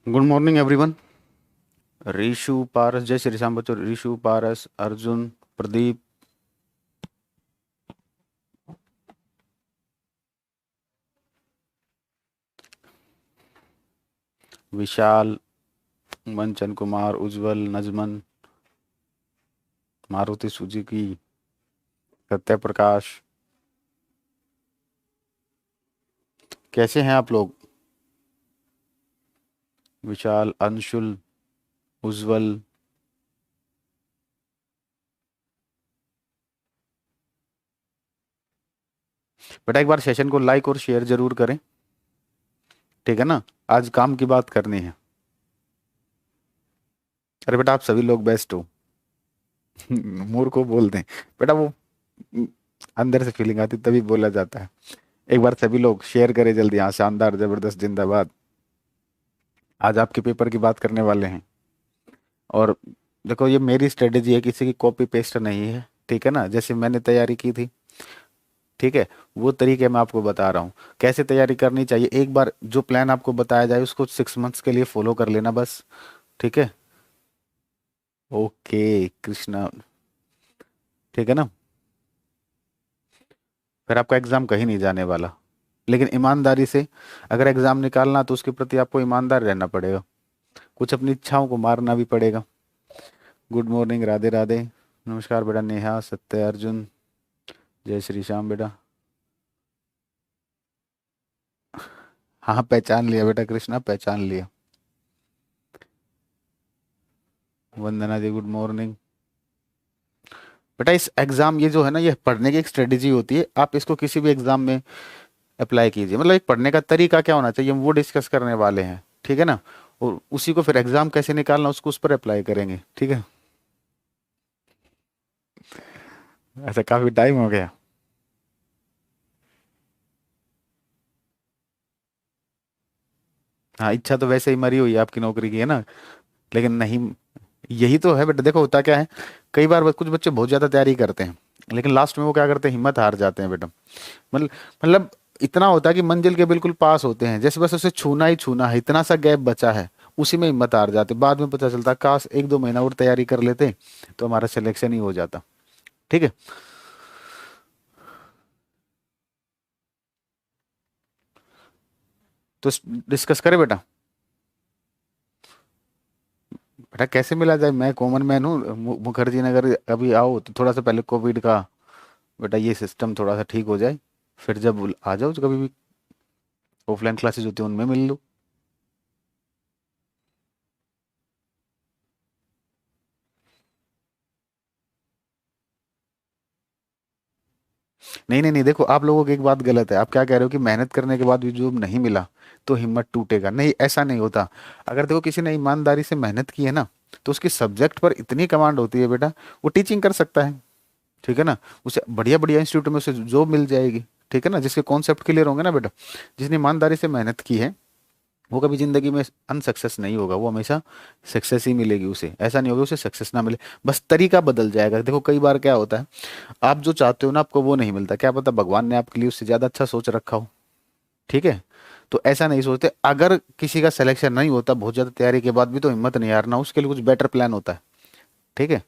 Good morning everyone. Rishu Paras, जय श्री श्याम बच्चों। ऋषु पारस, अर्जुन, प्रदीप, विशाल, मंचन कुमार, उज्जवल, नजमन, मारुति सुजुकी, सत्य प्रकाश, कैसे हैं आप लोग? विशाल, अंशुल, उज्जवल। बेटा एक बार सेशन को लाइक और शेयर जरूर करें, ठीक है ना। आज काम की बात करनी है। अरे बेटा आप सभी लोग बेस्ट हो। मूर को बोल दें बेटा, वो अंदर से फीलिंग आती तभी बोला जाता है। एक बार सभी लोग शेयर करें जल्दी। हाँ, शानदार, जबरदस्त, जिंदाबाद। आज आपके पेपर की बात करने वाले हैं। और देखो, ये मेरी स्ट्रेटेजी है, किसी की कॉपी पेस्ट नहीं है, ठीक है ना। जैसे मैंने तैयारी की थी, ठीक है, वो तरीके मैं आपको बता रहा हूँ कैसे तैयारी करनी चाहिए। एक बार जो प्लान आपको बताया जाए उसको 6 मंथ्स के लिए फॉलो कर लेना बस, ठीक है। ओके कृष्णा, ठीक है ना। फिर आपका एग्जाम कहीं नहीं जाने वाला। लेकिन ईमानदारी से अगर एग्जाम निकालना तो उसके प्रति आपको ईमानदार रहना पड़ेगा। कुछ अपनी इच्छाओं को मारना भी पड़ेगा। गुड मॉर्निंग, राधे राधे, नमस्कार बेटा। नेहा, सत्य, अर्जुन, जय श्री श्याम बेटा। हाँ पहचान लिया बेटा, कृष्णा पहचान लिया। वंदना जी, गुड मॉर्निंग। बेटा इस एग्जाम, ये जो है ना, ये पढ़ने की एक स्ट्रेटेजी होती है। आप इसको किसी भी एग्जाम में अप्लाई कीजिए। मतलब एक पढ़ने का तरीका क्या होना चाहिए, हम वो डिस्कस करने वाले हैं, ठीक है ना। और उसी को फिर एग्जाम कैसे निकालना उसको उस पर अप्लाई करेंगे, ठीक है। ऐसा काफी टाइम हो गया। हाँ, इच्छा तो वैसे ही मरी हुई है आपकी नौकरी की, है ना। लेकिन नहीं, यही तो है बेटा। देखो होता क्या है, कई बार कुछ बच्चे बहुत ज्यादा तैयारी करते हैं लेकिन लास्ट में वो क्या करते हैं, हिम्मत हार जाते हैं बेटा। मतलब इतना होता है कि मंजिल के बिल्कुल पास होते हैं, जैसे बस उसे छूना ही छूना है, इतना सा गैप बचा है, उसी में हिम्मत हार जाते। बाद में पता चलता काश 1-2 महीना और तैयारी कर लेते तो हमारा सिलेक्शन ही हो जाता, ठीक है। तो डिस्कस करें बेटा। बेटा कैसे मिला जाए, मैं कॉमन मैन हूँ। मुखर्जी नगर अभी आओ तो थोड़ा सा पहले कोविड का बेटा ये सिस्टम थोड़ा सा ठीक हो जाए, फिर जब आ जाओ तो कभी भी ऑफलाइन क्लासेस होती है उनमें मिल लो। नहीं नहीं नहीं, देखो आप लोगों की एक बात गलत है। आप क्या कह रहे हो कि मेहनत करने के बाद भी जॉब नहीं मिला तो हिम्मत टूटेगा। नहीं, ऐसा नहीं होता। अगर देखो किसी ने ईमानदारी से मेहनत की है ना, तो उसकी सब्जेक्ट पर इतनी कमांड होती है बेटा, वो टीचिंग कर सकता है, ठीक है ना। उसे बढ़िया बढ़िया इंस्टीट्यूट में उसे जॉब मिल जाएगी, ठीक है ना, जिसके कॉन्सेप्ट क्लियर होंगे ना बेटा। जिसने ईमानदारी से मेहनत की है वो कभी जिंदगी में अनसक्सेस नहीं होगा, वो हमेशा सक्सेस ही मिलेगी उसे। ऐसा नहीं होगा उसे सक्सेस ना मिले, बस तरीका बदल जाएगा। देखो कई बार क्या होता है, आप जो चाहते हो ना आपको वो नहीं मिलता, क्या पता भगवान ने आपके लिए उससे ज्यादा अच्छा सोच रखा हो, ठीक है। तो ऐसा नहीं सोचते। अगर किसी का सिलेक्शन नहीं होता बहुत ज्यादा तैयारी के बाद भी, तो हिम्मत नहीं हारना, उसके लिए कुछ बेटर प्लान होता है, ठीक है।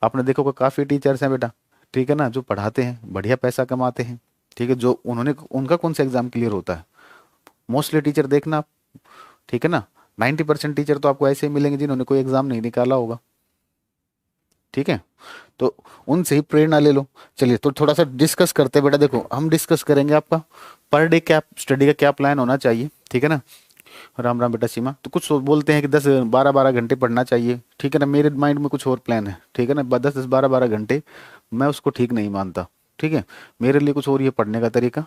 आपने देखो कि काफी टीचर्स हैं बेटा, ठीक है ना, जो पढ़ाते हैं बढ़िया पैसा कमाते हैं, ठीक है। जो उन्होंने, उनका कौन सा एग्जाम क्लियर होता है? मोस्टली टीचर देखना, ठीक है ना। 90% टीचर तो आपको ऐसे ही मिलेंगे जिन्होंने कोई एग्जाम नहीं निकाला होगा, ठीक है। तो उनसे ही प्रेरणा ले लो। चलिए तो थोड़ा सा डिस्कस करते हैं बेटा। देखो हम डिस्कस करेंगे आपका पर डे क्या स्टडी का क्या प्लान होना चाहिए, ठीक है ना। राम राम बेटा सीमा। तो कुछ बोलते हैं कि 10-12-12 घंटे पढ़ना चाहिए, ठीक है ना। मेरे माइंड में कुछ और प्लान है, ठीक है ना। 10-10 12-12 घंटे मैं उसको ठीक नहीं मानता, ठीक है। मेरे लिए कुछ और ये पढ़ने का तरीका।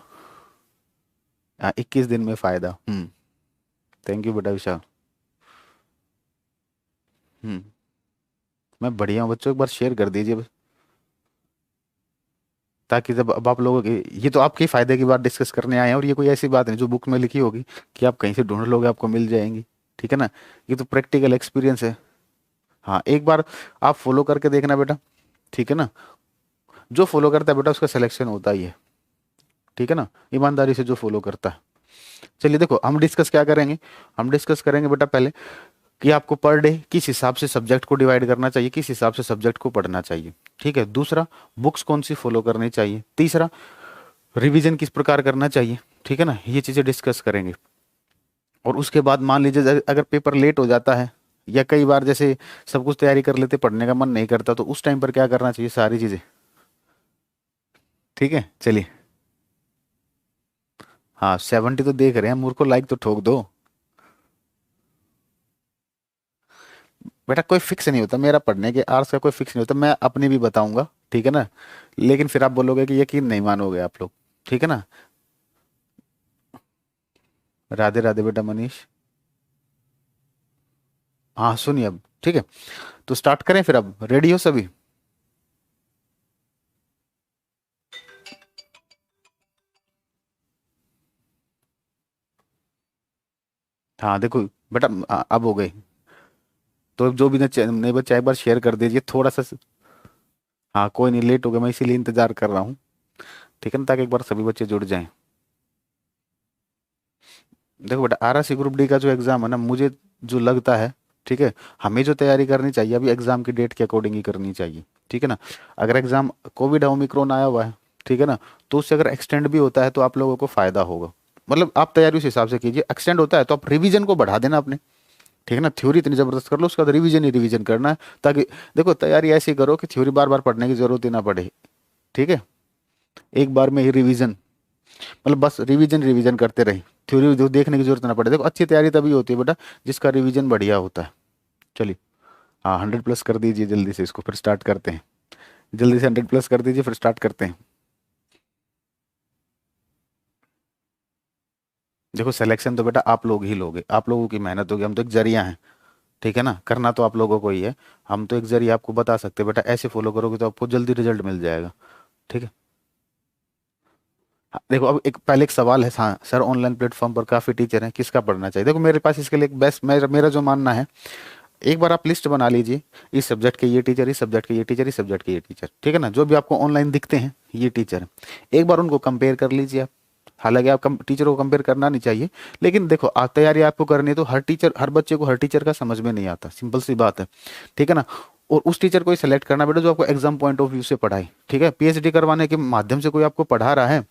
21 दिन में फायदा। थैंक यू बेटा विशाल। हम्म मैं बढ़िया हूँ बच्चों, एक बार शेयर कर दीजिए बस, ताकि जब अब आप लोगों के, ये तो आपके फायदे की बात डिस्कस करने आए हैं, और ये कोई ऐसी बात नहीं जो बुक में लिखी होगी कि आप कहीं से ढूंढ लोगे आपको मिल जाएंगी, ठीक है ना। ये तो प्रैक्टिकल एक्सपीरियंस है। हाँ एक बार आप फॉलो करके देखना बेटा, ठीक है ना। जो फॉलो करता है बेटा उसका सिलेक्शन होता ही है, ठीक है ना, ईमानदारी से जो फॉलो करता है। चलिए देखो, हम डिस्कस क्या करेंगे, हम डिस्कस करेंगे बेटा पहले कि आपको पर डे किस हिसाब से सब्जेक्ट को डिवाइड करना चाहिए, किस हिसाब से सब्जेक्ट को पढ़ना चाहिए, ठीक है। दूसरा, बुक्स कौन सी फॉलो करनी चाहिए। तीसरा, रिवीजन किस प्रकार करना चाहिए, ठीक है ना, ये चीज़ें डिस्कस करेंगे। और उसके बाद मान लीजिए अगर पेपर लेट हो जाता है, या कई बार जैसे सब कुछ तैयारी कर लेते पढ़ने का मन नहीं करता, तो उस टाइम पर क्या करना चाहिए, सारी चीज़ें, ठीक है। चलिए, हाँ 70 तो देख रहे हैं, मूर्ख को लाइक तो ठोक दो। बेटा कोई फिक्स नहीं होता, मेरा पढ़ने के आर्ट्स का कोई फिक्स नहीं होता, मैं अपनी भी बताऊंगा, ठीक है ना। लेकिन फिर आप बोलोगे कि यकीन नहीं मानोगे आप लोग, ठीक है ना। राधे राधे बेटा मनीष। हाँ सुनिए अब, ठीक है, तो स्टार्ट करें फिर, अब रेडी हो सभी। हाँ देखो बेटा, अब हो गई, तो जो भी नहीं बच्चा एक बार शेयर कर दीजिए थोड़ा सा। हाँ कोई नहीं, लेट हो गया, मैं इसीलिए इंतजार कर रहा हूँ, ठीक है ना, ताकि एक बार सभी बच्चे जुड़ जाएं। देखो बेटा, आरआरसी ग्रुप डी का जो एग्जाम है ना, मुझे जो लगता है, ठीक है, हमें जो तैयारी करनी चाहिए अभी एग्जाम की डेट के अकॉर्डिंग ही करनी चाहिए, ठीक है ना। अगर एग्जाम कोविड ओमिक्रॉन आया हुआ है, ठीक है ना, तो उससे अगर एक्सटेंड भी होता है तो आप लोगों को फायदा होगा। मतलब आप तैयारी उस हिसाब से कीजिए, एक्सटेंड होता है तो आप रिवीजन को बढ़ा देना अपने, ठीक है ना। थ्योरी इतनी जबरदस्त कर लो, उसके बाद रिवीजन ही रिवीजन करना है, ताकि देखो तैयारी ऐसी करो कि थ्योरी बार बार पढ़ने की जरूरत ही ना पड़े, ठीक है। एक बार में ही रिवीजन, मतलब बस रिवीजन रिवीजन करते रहे, थ्योरी जो देखने की जरूरत ना पड़े। देखो अच्छी तैयारी तभी होती है बेटा जिसका रिवीजन बढ़िया होता है। चलिए, हाँ 100+ कर दीजिए जल्दी से इसको, फिर स्टार्ट करते हैं। जल्दी से 100+ कर दीजिए, फिर स्टार्ट करते हैं। देखो सिलेक्शन तो बेटा आप लोग ही लोगे, आप लोगों की मेहनत होगी, हम तो एक जरिया हैं, ठीक है ना, करना तो आप लोगों को ही है। हम तो एक जरिया आपको बता सकते हैं, बेटा ऐसे फॉलो करोगे तो आपको जल्दी रिजल्ट मिल जाएगा, ठीक है। हाँ, देखो अब एक पहले एक सवाल है, हाँ सर ऑनलाइन प्लेटफॉर्म पर काफ़ी टीचर हैं, किसका पढ़ना चाहिए। देखो मेरे पास इसके लिए एक बेस्ट, मेरा मेरा जो मानना है, एक बार आप लिस्ट बना लीजिए, इस सब्जेक्ट के ये टीचर, इस सब्जेक्ट के ये टीचर, इस सब्जेक्ट के ये टीचर, ठीक है ना, जो भी आपको ऑनलाइन दिखते हैं ये टीचर, एक बार उनको कंपेयर कर लीजिए आप। हालांकि आप टीचरों को कंपेयर करना नहीं चाहिए, लेकिन देखो तैयारी आपको करनी है तो हर टीचर, हर बच्चे को हर टीचर का समझ में नहीं आता, सिंपल सी बात है, ठीक है ना। और उस टीचर को ही सेलेक्ट करना बेटा जो आपको एग्जाम पॉइंट ऑफ व्यू से पढ़ाए, ठीक है। पीएचडी करवाने के माध्यम से कोई आपको पढ़ा रहा है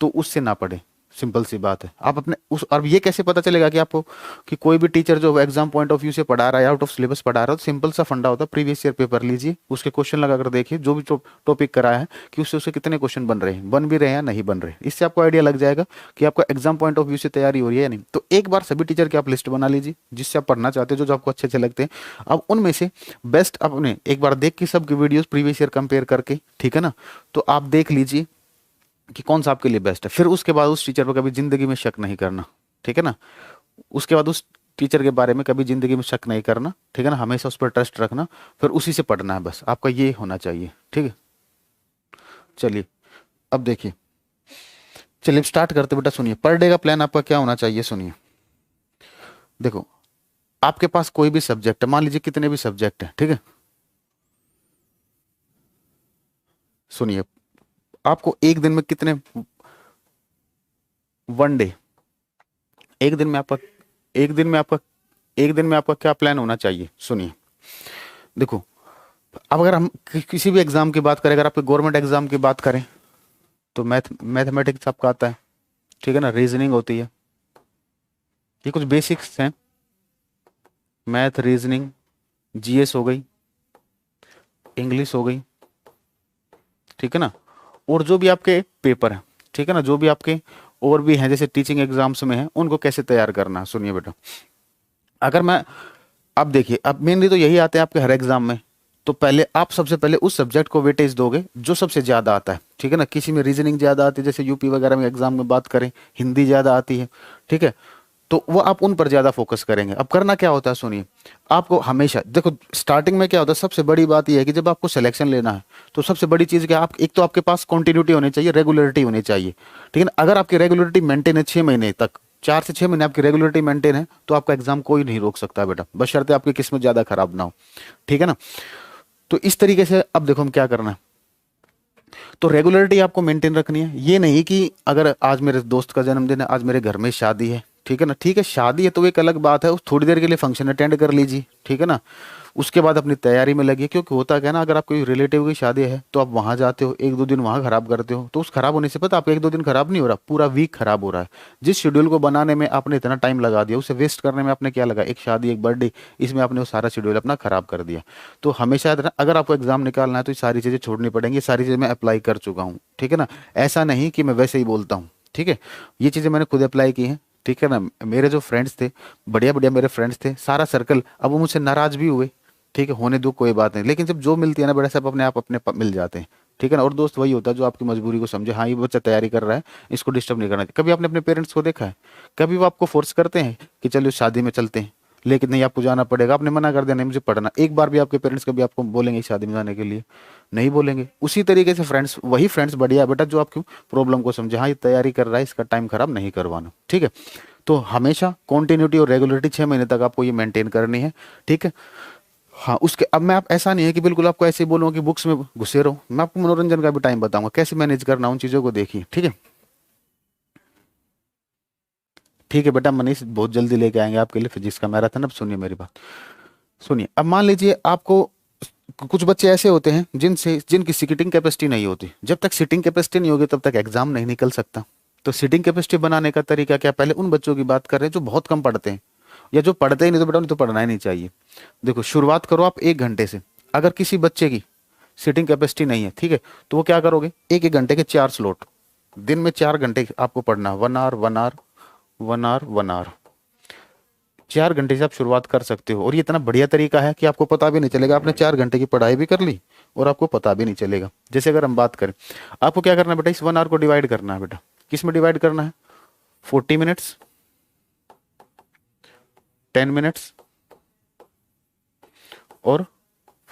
तो उससे ना पढ़े, सिंपल सी बात है। आप अपने उस, और ये कैसे पता चलेगा कि आपको, कि कोई भी टीचर जो एग्जाम पॉइंट ऑफ व्यू से पढ़ा रहा है, आउट ऑफ सिलेबस पढ़ा रहा है, तो सिंपल सा फंडा होता है, प्रीवियस ईयर पेपर लीजिए, उसके क्वेश्चन लगा कर देखिए, जो भी टॉपिक कराया है कि उससे उससे कितने क्वेश्चन बन रहे हैं, बन भी रहे हैं या नहीं बन रहे, इससे आपको आइडिया लग जाएगा कि आपका एग्जाम पॉइंट ऑफ व्यू से तैयारी हो रही है या नहीं। तो एक बार सभी टीचर की आप लिस्ट बना लीजिए जिससे आप पढ़ना चाहते हो, जो जो आपको अच्छे अच्छे लगते हैं। अब उनमें से बेस्ट अपने एक बार देख के सबकी वीडियोस प्रीवियस ईयर कंपेयर करके, ठीक है ना, तो आप देख लीजिए कि कौन सा आपके लिए बेस्ट है। फिर उसके बाद उस टीचर पर कभी जिंदगी में शक नहीं करना, ठीक है ना। उसके बाद उस टीचर के बारे में कभी जिंदगी में शक नहीं करना, ठीक है ना, हमेशा उस पर ट्रस्ट रखना, फिर उसी से पढ़ना है, बस आपका ये होना चाहिए, ठीक है। चलिए अब देखिए, चलिए स्टार्ट करते बेटा, सुनिए पर डे का प्लान आपका क्या होना चाहिए, सुनिए। देखो आपके पास कोई भी सब्जेक्ट है, मान लीजिए कितने भी सब्जेक्ट है, ठीक है, सुनिए, आपको एक दिन में कितने, वन डे, एक दिन में आपका, एक दिन में आपका, एक दिन में आपका क्या प्लान होना चाहिए, सुनिए। देखो अब अगर हम किसी भी एग्जाम की बात करें, अगर आपके गवर्नमेंट एग्जाम की बात करें, तो मैथमेटिक्स आपका आता है, ठीक है ना, रीजनिंग होती है, ये कुछ बेसिक्स हैं, मैथ, रीजनिंग, जीएस हो गई, इंग्लिश हो गई, ठीक है ना। और जो भी आपके पेपर हैं, ठीक है ना, जो भी आपके और भी हैं जैसे टीचिंग एग्जाम्स में हैं, उनको कैसे तैयार करना है, सुनिए बेटा। अगर मैं, अब देखिए, अब मेनली तो यही आते हैं आपके हर एग्जाम में, तो पहले आप सबसे पहले उस सब्जेक्ट को वेटेज दोगे जो सबसे ज्यादा आता है, ठीक है ना। किसी में रीजनिंग ज्यादा आती है, जैसे यूपी वगैरह में एग्जाम में बात करें, हिंदी ज्यादा आती है, ठीक है, तो वो आप उन पर ज्यादा फोकस करेंगे। अब करना क्या होता है, सुनिए, आपको हमेशा देखो स्टार्टिंग में क्या होता है, सबसे बड़ी बात यह है कि जब आपको सिलेक्शन लेना है तो सबसे बड़ी चीज क्या, आप एक तो आपके पास कंटिन्यूटी होनी चाहिए, रेगुलरिटी होनी चाहिए, ठीक है ना। अगर आपकी रेगुलरिटी मेंटेन है 6 महीने तक, 4 से 6 महीने आपकी रेगुलरिटी मेंटेन है, तो आपका एग्जाम कोई नहीं रोक सकता बेटा, बशर्ते आपकी किस्मत ज्यादा खराब ना हो, ठीक है ना। तो इस तरीके से अब देखो हम क्या करना है, तो रेगुलरिटी आपको मेंटेन रखनी है। ये नहीं कि अगर आज मेरे दोस्त का जन्मदिन है, आज मेरे घर में शादी है, ठीक है ना, ठीक है शादी है तो एक अलग बात है, उस थोड़ी देर के लिए फंक्शन अटेंड कर लीजिए, ठीक है ना, उसके बाद अपनी तैयारी में लगिए। क्योंकि होता क्या है ना, अगर आपको रिलेटिव की शादी है तो आप वहां जाते हो, एक दो दिन वहां खराब करते हो, तो उस खराब होने से पता आपका एक दो दिन खराब नहीं हो रहा, पूरा वीक खराब हो रहा है। जिस शेड्यूल को बनाने में आपने इतना टाइम लगा दिया, उसे वेस्ट करने में आपने क्या लगा, एक शादी एक बर्थडे, इसमें आपने वो सारा शेड्यूल अपना खराब कर दिया। तो हमेशा याद रखना, अगर आपको एग्जाम निकालना है तो ये सारी चीजें छोड़नी पड़ेंगी, ये सारी चीजें मैं अप्लाई कर चुका हूँ, ठीक है ना। ऐसा नहीं कि मैं वैसे ही बोलता हूँ, ठीक है, ये चीजें मैंने खुद अप्लाई की हैं, ठीक है ना। मेरे जो फ्रेंड्स थे, बढ़िया बढ़िया मेरे फ्रेंड्स थे, सारा सर्कल, अब वो मुझसे नाराज भी हुए, ठीक है, होने दो कोई बात नहीं, लेकिन जब जो मिलती है ना बेटा, सब अपने आप मिल जाते हैं, ठीक है ना। और दोस्त वही होता है जो आपकी मजबूरी को समझे, हाँ ये बच्चा तैयारी कर रहा है, इसको डिस्टर्ब नहीं करना चाहिए। कभी आपने अपने पेरेंट्स को देखा है, कभी वो आपको फोर्स करते हैं कि चलो शादी में चलते हैं, लेकिन नहीं आपको जाना पड़ेगा, आपने मना कर दिया नहीं मुझे पढ़ना, एक बार भी आपके पेरेंट्स कभी आपको बोलेंगे शादी में जाने के लिए, नहीं बोलेंगे। उसी तरीके से फ्रेंड्स, वही फ्रेंड्स बढ़िया है बेटा जो आपकी प्रॉब्लम को समझे, हाँ ये तैयारी कर रहा है, इसका टाइम खराब नहीं करवाना, ठीक है। तो हमेशा कॉन्टिन्यूटी और रेगुलरिटी 6 महीने तक आपको ये मेंटेन करनी है, ठीक है। हाँ उसके अब मैं आप ऐसा नहीं है कि बिल्कुल आपको ऐसे ही बोलूँगा कि बुक्स में घुसे रहो, मैं आपको मनोरंजन का भी टाइम बताऊंगा कैसे मैनेज करना, उन चीज़ों को देखिए, ठीक है। ठीक है बेटा, मनीष बहुत जल्दी लेके आएंगे आपके लिए फिजिक्स का मैराथन। अब सुनिए मेरी बात, सुनिए। अब मान लीजिए आपको, कुछ बच्चे ऐसे होते हैं जिनकी सिटिंग कैपेसिटी नहीं होती, जब तक सिटिंग कैपेसिटी नहीं होगी तब तक एग्जाम नहीं निकल सकता। तो सिटिंग कैपेसिटी बनाने का तरीका क्या, पहले उन बच्चों की बात कर रहे हैं जो बहुत कम पढ़ते हैं, या जो पढ़ते ही नहीं, तो बेटा उन्हें तो पढ़ना ही नहीं चाहिए। देखो शुरुआत करो आप 1 घंटे से। अगर किसी बच्चे की सीटिंग कैपेसिटी नहीं है, ठीक है, तो वो क्या करोगे, एक एक घंटे के 4 स्लॉट, दिन में 4 घंटे आपको पढ़ना, 1 आवर 1 आवर 1 आवर 1 आवर, 4 घंटे से आप शुरुआत कर सकते हो। और ये इतना बढ़िया तरीका है कि आपको पता भी नहीं चलेगा आपने 4 घंटे की पढ़ाई भी कर ली, और आपको पता भी नहीं चलेगा। जैसे अगर हम बात करें, आपको क्या करना है बेटा, इस 1 आवर को डिवाइड करना है बेटा, किस में डिवाइड करना है, 40 मिनट्स, 10 मिनट्स और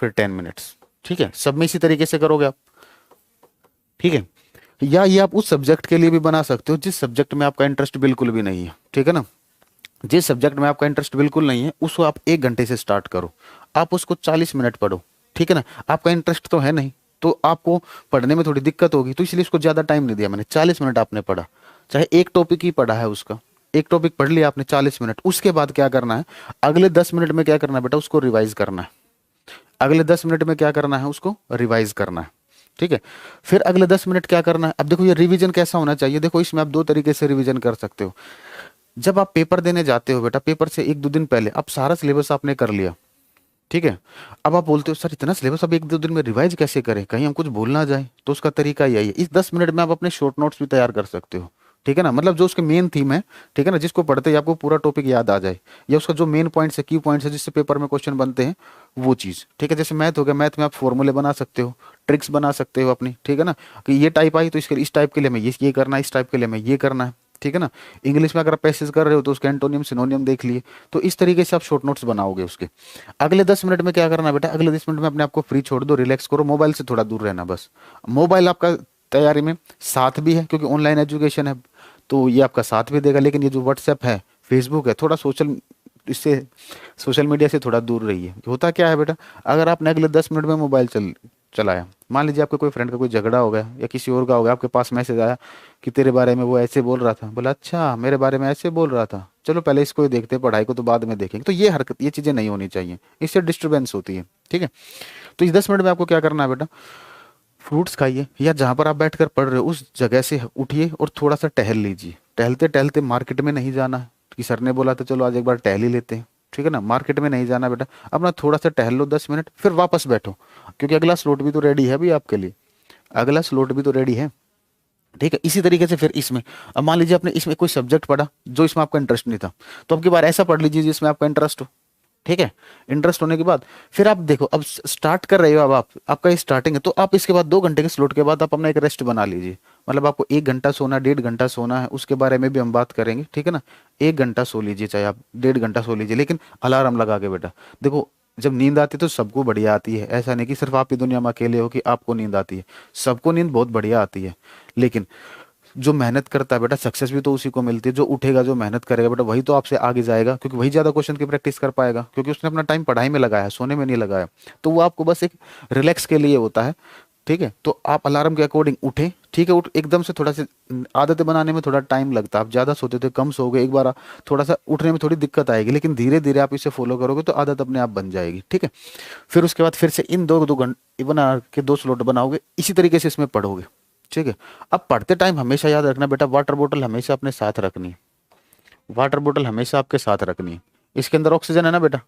फिर 10 मिनट्स, ठीक है, सब में इसी तरीके से करोगे आप, ठीक है। या ये आप उस सब्जेक्ट के लिए भी बना सकते हो जिस सब्जेक्ट में आपका इंटरेस्ट बिल्कुल भी नहीं है, ठीक है ना। जिस सब्जेक्ट में आपका इंटरेस्ट बिल्कुल नहीं है उसको आप 1 घंटे से स्टार्ट करो, आप उसको 40 मिनट पढ़ो, ठीक है ना। आपका इंटरेस्ट तो है नहीं, तो आपको पढ़ने में थोड़ी दिक्कत होगी, तो इसलिए उसको ज्यादा टाइम नहीं दिया मैंने, 40 मिनट आपने पढ़ा, चाहे एक टॉपिक ही पढ़ा है उसका, एक टॉपिक पढ़ लिया आपने 40 मिनट, उसके बाद क्या करना है, अगले 10 मिनट में क्या करना है बेटा, उसको रिवाइज करना है। अगले 10 मिनट में क्या करना है, उसको रिवाइज करना है, ठीक है। फिर अगले 10 मिनट क्या करना है, अब देखो ये रिवीजन कैसा होना चाहिए, देखो इसमें आप दो तरीके से रिवीजन कर सकते हो। जब आप पेपर देने जाते हो बेटा, पेपर से एक दो दिन पहले आप सारा सिलेबस आपने कर लिया, ठीक है। अब आप बोलते हो सर इतना सिलेबस अब एक दो दिन में रिवाइज कैसे करें, कहीं हम कुछ भूल ना जाए, तो उसका तरीका यही है, इस 10 मिनट में आप अपने शॉर्ट नोट्स भी तैयार कर सकते हो, ठीक है ना। मतलब जो उसके मेन थीम है, ठीक है ना, जिसको पढ़ते ही आपको पूरा टॉपिक याद आ जाए, या उसका जो मेन पॉइंट्स है, की पॉइंट्स है, जिससे पेपर में क्वेश्चन बनते हैं, वो चीज़, ठीक है। जैसे मैथ हो गया, मैथ में आप फॉर्मूले बना सकते हो, ट्रिक्स बना सकते हो अपनी, ठीक है ना, कि ये टाइप आई तो इसके इस टाइप के लिए मैं ये करना है, इस टाइप के लिए मैं ये करना है, ठीक है ना। इंग्लिश में अगर आप पैसेज कर रहे हो तो उसके एंटोनियम सिनोनियम देख लिए, तो इस तरीके से आप शॉर्ट नोट्स बनाओगे उसके। अगले 10 मिनट में क्या करना है बेटा, अगले 10 मिनट में अपने आप को फ्री छोड़ दो, रिलैक्स करो, मोबाइल से थोड़ा दूर रहना बस। मोबाइल आपका तैयारी में साथ भी है क्योंकि ऑनलाइन एजुकेशन है, तो ये आपका साथ भी देगा, लेकिन ये जो व्हाट्सएप है, फेसबुक है, थोड़ा इससे सोशल मीडिया से थोड़ा दूर रहिए। होता क्या है बेटा, अगर आपने अगले 10 मिनट में मोबाइल चलाया, मान लीजिए आपके कोई फ्रेंड का कोई झगड़ा हो गया या किसी और का हो गया, आपके पास मैसेज आया कि तेरे बारे में वो ऐसे बोल रहा था, बोला अच्छा मेरे बारे में ऐसे बोल रहा था, चलो पहले इसको ही देखते हैं, पढ़ाई को तो बाद में देखेंगे। तो ये हरकत, ये चीज़ें नहीं होनी चाहिए, इससे डिस्टर्बेंस होती है, ठीक है। तो इस 10 मिनट में आपको क्या करना है बेटा, फ्रूट्स खाइए, या जहाँ पर आप बैठकर पढ़ रहे हो उस जगह से उठिए और थोड़ा सा टहल लीजिए। टहलते टहलते मार्केट में नहीं जाना है कि सर ने बोला तो चलो आज एक बार टहल ही लेते हैं, ठीक है ना, मार्केट में नहीं जाना बेटा, अपना थोड़ा सा टहल लो 10 मिनट, फिर वापस बैठो, क्योंकि अगला स्लॉट भी तो रेडी है भी आपके लिए, अगला स्लॉट भी तो रेडी है, ठीक है। इसी तरीके से फिर इसमें, अब मान लीजिए आपने इसमें कोई सब्जेक्ट पढ़ा जो इसमें आपका इंटरेस्ट नहीं था, तो अब की बार ऐसा पढ़ लीजिए जिसमें आपका इंटरेस्ट हो, ठीक है। इंटरेस्ट होने के बाद फिर आप देखो, अब स्टार्ट कर रहे हो, अब आपका ये स्टार्टिंग है, तो आप इसके बाद 2 घंटे के स्लॉट के बाद आप अपना एक रेस्ट बना लीजिए। मतलब आपको 1 घंटा सोना, 1.5 घंटा सोना है, उसके बारे में भी हम बात करेंगे, ठीक है ना। 1 घंटा सो लीजिए, चाहे आप 1.5 घंटा सो लीजिए, लेकिन अलार्म लगा के बेटा। देखो जब नींद आती है तो सबको बढ़िया आती है, ऐसा नहीं कि सिर्फ आप ही दुनिया में अकेले हो कि आपको नींद आती है, सबको नींद बहुत बढ़िया आती है। लेकिन जो मेहनत करता है बेटा, सक्सेस भी तो उसी को मिलती है, जो उठेगा, जो मेहनत करेगा बेटा, वही तो आपसे आगे जाएगा, क्योंकि वही ज्यादा क्वेश्चन की प्रैक्टिस कर पाएगा, क्योंकि उसने अपना टाइम पढ़ाई में लगाया, सोने में नहीं लगाया। तो वो आपको बस एक रिलैक्स के लिए होता है, ठीक है, तो आप अलार्म के अकॉर्डिंग उठे, ठीक है, उठ एकदम से थोड़ा सा आदतें बनाने में थोड़ा टाइम लगता है, आप ज़्यादा सोते थे कम सोओगे, एक बार थोड़ा सा उठने में थोड़ी दिक्कत आएगी, लेकिन धीरे धीरे आप इसे फॉलो करोगे तो आदत अपने आप बन जाएगी, ठीक है। फिर उसके बाद फिर से इन दो दो घंटे बना के 2 स्लॉट बनाओगे, इसी तरीके से इसमें पढ़ोगे, ठीक है। अब पढ़ते टाइम हमेशा याद रखना बेटा, वाटर बोतल हमेशा अपने साथ रखनी है, वाटर बोतल हमेशा आपके साथ रखनी है। इसके अंदर ऑक्सीजन है ना बेटा,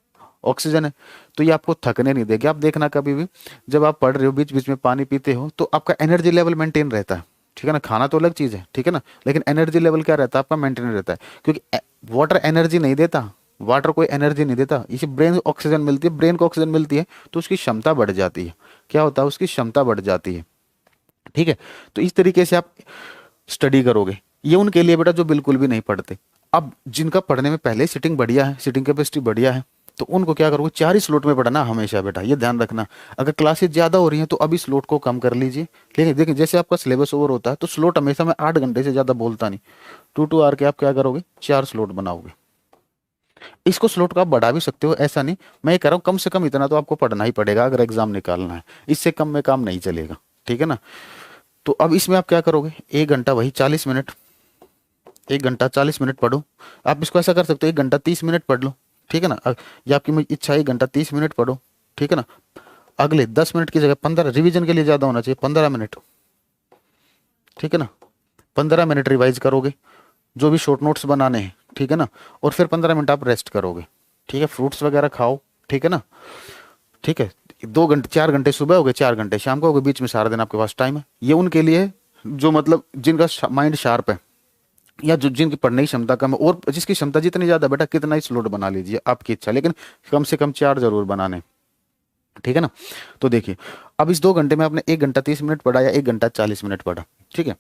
ऑक्सीजन है, तो ये आपको थकने नहीं देगी। आप देखना कभी भी जब आप पढ़ रहे हो बीच बीच में पानी पीते हो तो आपका एनर्जी लेवल मेंटेन रहता है, ठीक है ना। खाना तो अलग चीज़ है, ठीक है ना, लेकिन एनर्जी लेवल क्या रहता है आपका, मेंटेन रहता है, क्योंकि वाटर एनर्जी नहीं देता, वाटर कोई एनर्जी नहीं देता, इसे ब्रेन ऑक्सीजन मिलती है, ब्रेन को ऑक्सीजन मिलती है तो उसकी क्षमता बढ़ जाती है, क्या होता है उसकी क्षमता बढ़ जाती है, ठीक है। तो इस तरीके से आप स्टडी करोगे। ये उनके लिए बेटा जो बिल्कुल भी नहीं पढ़ते। अब जिनका पढ़ने में पहले सिटिंग बढ़िया है, सिटिंग कैपेसिटी बढ़िया है, तो उनको क्या करोगे, 4 ही स्लॉट में पढ़ना हमेशा बेटा, ये ध्यान रखना। अगर क्लासेस ज़्यादा हो रही हैं तो अभी स्लॉट को कम कर लीजिए, लेकिन देखिए जैसे आपका सिलेबस ओवर होता है तो स्लॉट हमेशा मैं 8 घंटे से ज़्यादा बोलता नहीं, 2 2 आवर के आप क्या करोगे, 4 स्लॉट बनाओगे। इसको स्लॉट को आप बढ़ा भी सकते हो, ऐसा नहीं, मैं ये कह रहा हूँ कम से कम इतना तो आपको पढ़ना ही पड़ेगा अगर एग्जाम निकालना है, इससे कम में काम नहीं चलेगा, ठीक है ना। तो अब इसमें आप क्या करोगे, 1 घंटा वही 40 मिनट, 1 घंटा 40 मिनट पढ़ो। आप इसको ऐसा कर सकते हो 1 घंटा 30 मिनट पढ़ लो, ठीक है ना। ये आपकी इच्छा है 1 घंटा 30 मिनट पढ़ो, ठीक है ना। अगले 10 मिनट की जगह 15 रिवीजन के लिए ज़्यादा होना चाहिए, 15 मिनट, ठीक है ना। 15 मिनट रिवाइज करोगे जो भी शॉर्ट नोट्स बनाने हैं, ठीक है ना, और फिर 15 मिनट आप रेस्ट करोगे, ठीक है। फ्रूट्स वगैरह खाओ, ठीक है ना, ठीक है। 2 घंटे 4 घंटे सुबह हो गए, 4 घंटे शाम को हो गए, बीच में सारा दिन आपके पास टाइम है। ये उनके लिए है जो मतलब जिनका माइंड शार्प है या जो जिनकी पढ़ने की क्षमता कम है, और जिसकी क्षमता जितनी ज्यादा बेटा कितना ही स्लॉट बना लीजिए आपकी इच्छा, लेकिन कम से कम 4 जरूर बनाने, ठीक है ना। तो देखिए अब इस 2 घंटे में आपने 1 घंटा 30 मिनट पढ़ा या 1 घंटा 40 मिनट पढ़ा, ठीक है।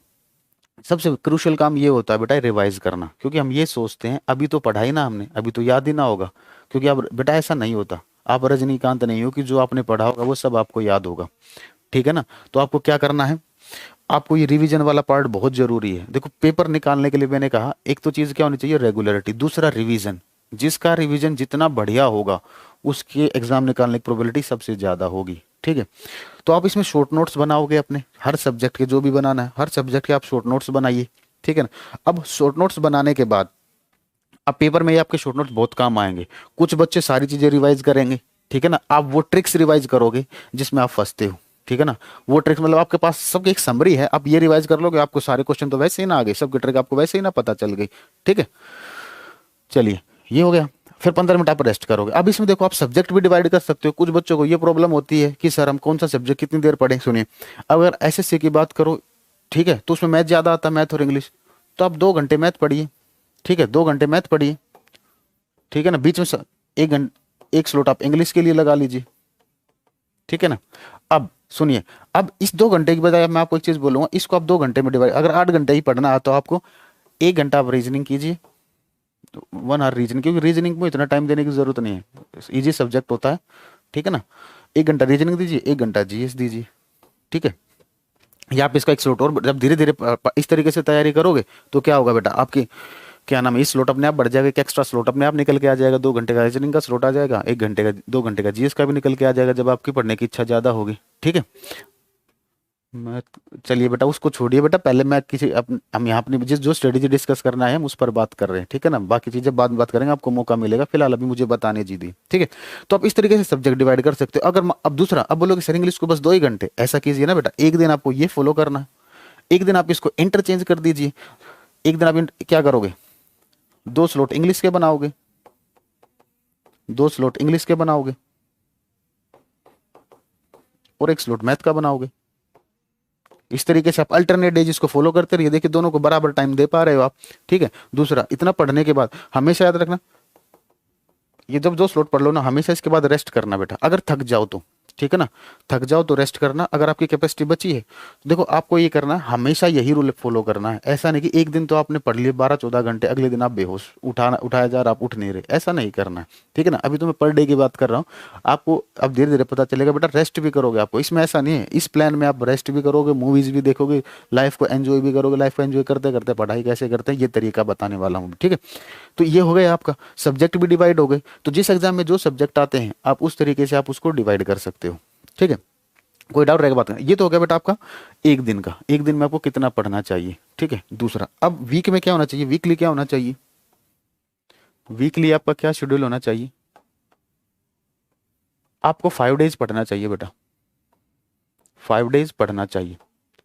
सबसे क्रूशियल काम ये होता है बेटा रिवाइज करना, क्योंकि हम ये सोचते हैं अभी तो पढ़ा ही ना हमने, अभी तो याद ही ना होगा, क्योंकि अब बेटा ऐसा नहीं होता, आप रजनीकांत नहीं हो कि जो आपने पढ़ा होगा वो सब आपको याद होगा, ठीक है ना। तो आपको क्या करना है, आपको ये रिवीजन वाला पार्ट बहुत जरूरी है। देखो पेपर निकालने के लिए मैंने कहा एक तो चीज क्या होनी चाहिए, रेगुलरिटी, दूसरा रिवीजन, जिसका रिवीजन जितना बढ़िया होगा उसके एग्जाम निकालने की प्रोबेबिलिटी सबसे ज्यादा होगी, ठीक है। तो आप इसमें शॉर्ट नोट्स बनाओगे अपने हर सब्जेक्ट के, जो भी बनाना है हर सब्जेक्ट के आप शॉर्ट नोट्स बनाइए, ठीक है ना। अब शॉर्ट नोट्स बनाने के बाद अब पेपर में ये आपके शॉर्ट नोट्स बहुत काम आएंगे। कुछ बच्चे सारी चीजें रिवाइज करेंगे, ठीक है ना, आप वो ट्रिक्स रिवाइज करोगे जिसमें आप फंसते हो, ठीक है ना। वो ट्रिक्स मतलब आपके पास सबकी एक समरी है, आप ये रिवाइज कर लोगे, आपको सारे क्वेश्चन तो वैसे ही ना आ गए, सबकी ट्रिक आपको वैसे ही ना पता चल गई, ठीक है। चलिए ये हो गया, फिर 15 मिनट आप रेस्ट करोगे। अब इसमें देखो आप सब्जेक्ट भी डिवाइड कर सकते हो। कुछ बच्चों को ये प्रॉब्लम होती है कि सर हम कौन सा सब्जेक्ट कितनी देर पढ़ें, सुनिए अगर एसएससी की बात करो, ठीक है, तो उसमें मैथ ज्यादा आता है, मैथ और इंग्लिश, तो आप 2 घंटे मैथ पढ़िए, ठीक है, 2 घंटे मैथ पढ़िए, ठीक है ना। बीच में 1 स्लॉट आप इंग्लिश के लिए लगा लीजिए, ठीक है ना। अब सुनिए, अब इस 2 घंटे की बजाय मैं आपको एक चीज बोलूंगा, इसको आप 2 घंटे में डिवाइड, अगर 8 घंटे ही पढ़ना है तो आपको 1 घंटा आप रीजनिंग कीजिए, 1 आवर रीजनिंग, क्योंकि रीजनिंग में इतना टाइम देने की जरूरत नहीं है, इजी सब्जेक्ट होता है, ठीक है ना। 1 घंटा रीजनिंग दीजिए, 1 घंटा जीएस दीजिए, ठीक है। या आप इसका एक स्लॉट और जब धीरे धीरे इस तरीके से तैयारी करोगे तो क्या होगा बेटा, आपकी क्या नाम है, इस स्लॉट अपने आप बढ़ जाएगा, एक एक्स्ट्रा स्लॉट अपने आप निकल के आ जाएगा, 2 घंटे का रीजनिंग का स्लॉट आ जाएगा, 1 घंटे का 2 घंटे का जीएस का भी निकल के आ जाएगा जब आपकी पढ़ने की इच्छा ज्यादा होगी, ठीक है। मैं चलिए बेटा उसको छोड़िए बेटा, पहले मैं किसी हम यहाँ अपनी जिस जो स्ट्रेटेजी डिस्कस करना है हम उस पर बात कर रहे हैं, ठीक है ना। बाकी चीजें बाद में बात करेंगे, आपको मौका मिलेगा, फिलहाल अभी मुझे बताने दीजिए, ठीक है। तो आप इस तरीके से सब्जेक्ट डिवाइड कर सकते हो। अगर अब दूसरा, अब बोलोगे सर इंग्लिश को बस 2 ही घंटे, ऐसा कीजिए ना बेटा, एक दिन आपको ये फॉलो करना है, एक दिन आप इसको इंटरचेंज कर दीजिए। एक दिन आप क्या करोगे, 2 स्लॉट इंग्लिश के बनाओगे, 2 स्लॉट इंग्लिश के बनाओगे और 1 स्लॉट मैथ का बनाओगे। इस तरीके से आप अल्टरनेट डेज इसको फॉलो करते रहिए, देखिए दोनों को बराबर टाइम दे पा रहे हो आप, ठीक है। दूसरा, इतना पढ़ने के बाद हमेशा याद रखना, ये जब 2 स्लॉट पढ़ लो ना, हमेशा इसके बाद रेस्ट करना बेटा, अगर थक जाओ तो, ठीक है ना, थक जाओ तो रेस्ट करना। अगर आपकी कैपेसिटी बची है तो देखो आपको ये करना है, हमेशा यही रूल फॉलो करना है। ऐसा नहीं कि एक दिन तो आपने पढ़ लिए 12 14 घंटे, अगले दिन आप बेहोश उठाया जा रहा, आप उठ नहीं रहे, ऐसा नहीं करना है, ठीक है ना। अभी तो मैं पर डे की बात कर रहा हूँ, आपको अब धीरे धीरे पता चलेगा बेटा, रेस्ट भी करोगे आपको, इसमें ऐसा नहीं है, इस प्लान में आप रेस्ट भी करोगे, मूवीज भी देखोगे, लाइफ को एंजॉय भी करोगे, लाइफ को एंजॉय करते करते पढ़ाई कैसे करते हैं ये तरीका बताने वाला हूँ, ठीक है। तो ये हो गया आपका, सब्जेक्ट भी डिवाइड हो गए। तो जिस एग्जाम में जो सब्जेक्ट आते हैं आप उस तरीके से आप उसको डिवाइड कर सकते हो, ठीक है। कोई डाउट रहेगा बात का? ये तो हो गया बेटा आपका एक दिन का, एक दिन में आपको कितना पढ़ना चाहिए, ठीक है। दूसरा, अब वीक में क्या होना चाहिए, वीकली क्या होना चाहिए, वीकली आपका क्या शेड्यूल होना चाहिए? आपको 5 डेज पढ़ना चाहिए बेटा, 5 डेज पढ़ना चाहिए,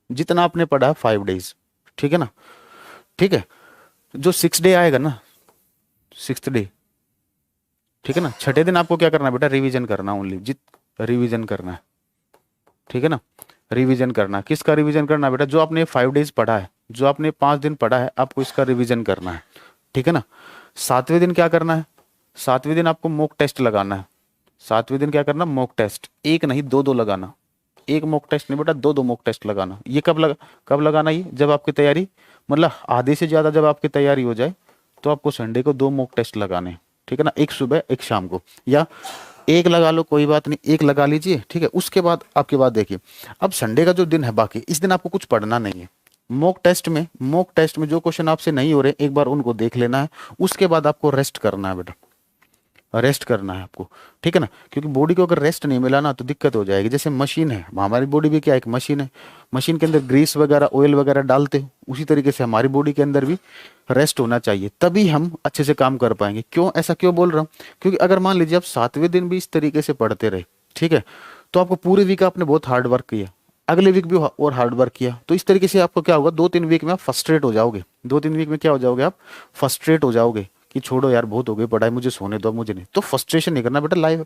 जितना आपने पढ़ा 5 डेज, ठीक है ना, ठीक है। जो 6 डे आएगा ना, 6th डे, ठीक है ना, छठे दिन आपको क्या करना है बेटा, रिवीजन करना, ओनली जित रिवीजन करना है, ठीक है ना। रिवीजन करना, किसका रिवीजन करना है बेटा, जो आपने 5 डेज पढ़ा है, जो आपने 5 दिन पढ़ा है, आपको इसका रिवीजन करना है, ठीक है ना। 7वें दिन क्या करना है, 7वें दिन आपको मॉक टेस्ट लगाना है। 7वें दिन क्या करना, मॉक टेस्ट, एक नहीं दो दो लगाना, एक मॉक टेस्ट नहीं बेटा, दो दो मॉक टेस्ट लगाना। ये कब लगाना, ये जब आपकी तैयारी मतलब आधे से ज्यादा जब आपकी तैयारी हो जाए, तो आपको संडे को 2 मॉक टेस्ट लगाने हैं, ठीक है ना, एक सुबह एक शाम को, या एक लगा लो कोई बात नहीं, एक लगा लीजिए, ठीक है। उसके बाद आपकी बात देखिए, अब संडे का जो दिन है बाकी, इस दिन आपको कुछ पढ़ना नहीं है। मॉक टेस्ट में जो क्वेश्चन आपसे नहीं हो रहे, एक बार उनको देख लेना है, उसके बाद आपको रेस्ट करना है बेटा, रेस्ट करना है आपको, ठीक है ना। क्योंकि बॉडी को अगर रेस्ट नहीं मिला ना तो दिक्कत हो जाएगी। जैसे मशीन है, हमारी बॉडी भी क्या एक मशीन है, मशीन के अंदर ग्रीस वगैरह ऑयल वगैरह डालते हो, उसी तरीके से हमारी बॉडी के अंदर भी रेस्ट होना चाहिए, तभी हम अच्छे से काम कर पाएंगे। क्यों ऐसा क्यों बोल रहा हूँ, क्योंकि अगर मान लीजिए आप 7वें दिन भी इस तरीके से पढ़ते रहे, ठीक है, तो आपको पूरे वीक आपने बहुत हार्ड वर्क किया, अगले वीक भी और हार्ड वर्क किया, तो इस तरीके से आपको क्या होगा, 2-3 वीक में आप फ्रस्ट्रेट हो जाओगे, 2-3 वीक में क्या हो जाओगे आप, फ्रस्ट्रेट हो जाओगे कि छोड़ो यार बहुत हो गई पढ़ाई, मुझे सोने दो, मुझे नहीं। तो फ्रस्ट्रेशन नहीं करना बेटा, लाइफ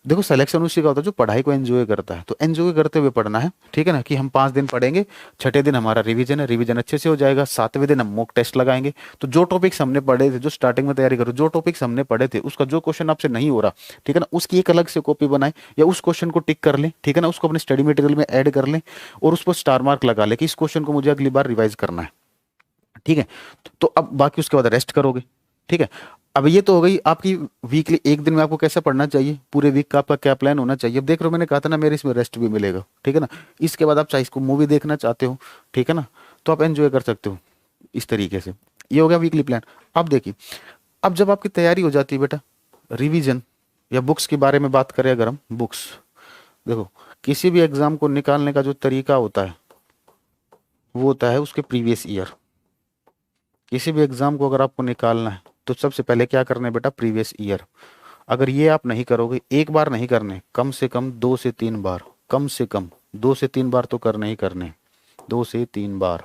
देखो सिलेक्शन उसी का होता है जो पढ़ाई को एंजॉय करता है, तो एंजॉय करते हुए पढ़ना है, ठीक है ना। कि हम 5 दिन पढ़ेंगे, छठे दिन हमारा रिवीजन है, रिवीजन अच्छे से हो जाएगा, 7वें दिन हम मॉक टेस्ट लगाएंगे। तो जो टॉपिक्स हमने पढ़े थे, जो स्टार्टिंग में तैयारी करो, जो टॉपिक्स हमने पढ़े थे, उसका जो क्वेश्चन आपसे नहीं हो रहा, ठीक है ना, उसकी एक अलग से कॉपी बनाए, या उस क्वेश्चन को टिक कर ले, ठीक है ना, उसको अपने स्टडी मटेरियल में ऐड कर ले, और उस पर स्टार मार्क लगा ले कि इस क्वेश्चन को मुझे अगली बार रिवाइज करना है, ठीक है। तो अब बाकी उसके बाद रेस्ट करोगे, ठीक है। अब ये तो हो गई आपकी वीकली, एक दिन में आपको कैसा पढ़ना चाहिए, पूरे वीक का आपका क्या प्लान होना चाहिए। अब देख रहे हो मैंने कहा था ना, मेरे इसमें रेस्ट भी मिलेगा, ठीक है ना। इसके बाद आप चाहे इसको मूवी देखना चाहते हो, ठीक है ना, तो आप एंजॉय कर सकते हो इस तरीके से। ये हो गया वीकली प्लान। अब देखिए, अब जब आपकी तैयारी हो जाती है बेटा, रिवीजन या बुक्स के बारे में बात करें अगर हम, बुक्स देखो, किसी भी एग्जाम को निकालने का जो तरीका होता है वो होता है उसके प्रीवियस ईयर। किसी भी एग्जाम को अगर आपको निकालना है तो सबसे पहले क्या करना है बेटा, प्रीवियस ईयर। अगर ये आप नहीं करोगे, एक बार नहीं करने, कम से कम 2 से 3 बार, कम से कम 2 से 3 बार तो करने ही करने, 2 से 3 बार,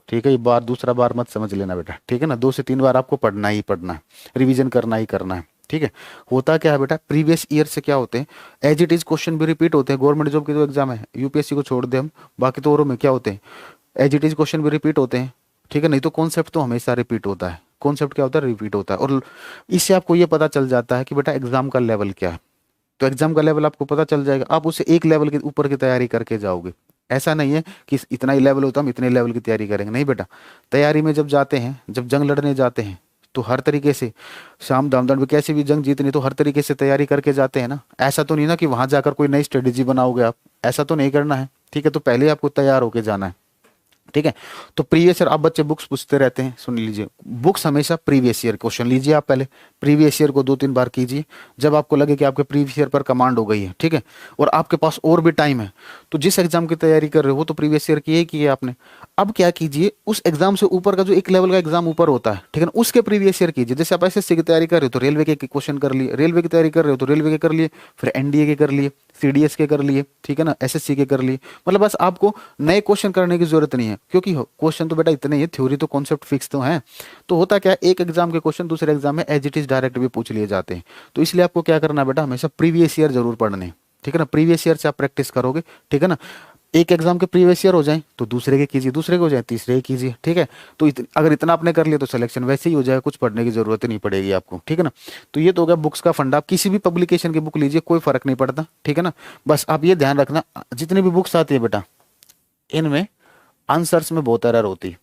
ठीक है। ये बार दूसरा बार मत समझ लेना बेटा, ठीक है ना। 2 से 3 बार आपको पढ़ना ही पढ़ना है, रिवीजन करना ही करना है, ठीक है। होता क्या है बेटा, प्रीवियस ईयर से क्या होते हैं, एज इट इज क्वेश्चन भी रिपीट होते हैं। गवर्नमेंट जॉब के जो एग्जाम है, यूपीएससी को छोड़ दे हम, बाकी तो औरों में क्या होते हैं, एज इट इज क्वेश्चन भी रिपीट होते हैं, ठीक है। नहीं तो कॉन्सेप्ट तो हमेशा रिपीट होता है, कॉन्सेप्ट क्या होता है, रिपीट होता है। और इससे आपको ये पता चल जाता है कि बेटा एग्जाम का लेवल क्या है। तो एग्जाम का लेवल आपको पता चल जाएगा, आप उससे एक लेवल के ऊपर की तैयारी करके जाओगे। ऐसा नहीं है कि इतना ही लेवल होता हम इतने लेवल की तैयारी करेंगे, नहीं बेटा। तैयारी में जब जाते हैं, जब जंग लड़ने जाते हैं, तो हर तरीके से शाम दामदंड में कैसे भी जंग जीतनी, तो हर तरीके से तैयारी करके जाते हैं ना। ऐसा तो नहीं ना कि वहां जाकर कोई नई स्ट्रेटेजी बनाओगे आप, ऐसा तो नहीं करना है, ठीक है। तो पहले आपको तैयार होके जाना है, ठीक है। तो प्रीवियस ईयर आप बच्चे बुक्स पूछते रहते हैं, सुन लीजिए, बुक्स हमेशा प्रीवियस ईयर क्वेश्चन लीजिए। आप पहले प्रीवियस ईयर को 2-3 बार कीजिए, जब आपको लगे कि आपके प्रीवियस ईयर पर कमांड हो गई है, ठीक है, और आपके पास और भी टाइम है, तो जिस एग्जाम की तैयारी कर रहे हो वो तो प्रीवियस ईयर की ही की है आपने। अब क्या कीजिए, उस एग्जाम से ऊपर का जो एक लेवल का एग्जाम ऊपर होता है, ठीक है ना, उसके प्रीवियस ईयर कीजिए। जैसे आप एसएससी की तैयारी कर रहे हो तो रेलवे के क्वेश्चन कर लिए, रेलवे की तैयारी कर रहे हो तो रेलवे के कर लिए, फिर एनडीए के कर लिए, सीडीएस के कर लिए, ठीक है ना, एसएससी के कर लिए। मतलब बस आपको नए क्वेश्चन करने की जरूरत नहीं है, क्योंकि क्वेश्चन तो बेटा इतने ही है, थ्योरी तो कॉन्सेप्ट फिक्स तो है। तो होता क्या है, एक एग्जाम के क्वेश्चन दूसरे एग्जाम में एज इट इज डायरेक्ट भी पूछ लिए जाते हैं। तो इसलिए आपको क्या करना है बेटा, हमेशा प्रीवियस ईयर जरूर पढ़ने, ठीक है ना। प्रीवियस ईयर से आप प्रैक्टिस करोगे, ठीक है ना। एक एग्जाम के प्रीवियस ईयर हो जाए तो दूसरे के कीजिए, दूसरे के हो जाए तीसरे के कीजिए, ठीक है। तो अगर इतना आपने कर लिया तो सिलेक्शन वैसे ही हो जाएगा, कुछ पढ़ने की जरूरत ही नहीं पड़ेगी आपको, ठीक है ना। तो ये तो हो गया बुक्स का फंडा। आप किसी भी पब्लिकेशन की बुक लीजिए, कोई फर्क नहीं पड़ता, ठीक है ना। बस आप ये ध्यान रखना, जितनी भी बुक्स आती है बेटा, इनमें आंसर्स में बहुत एरर होती है।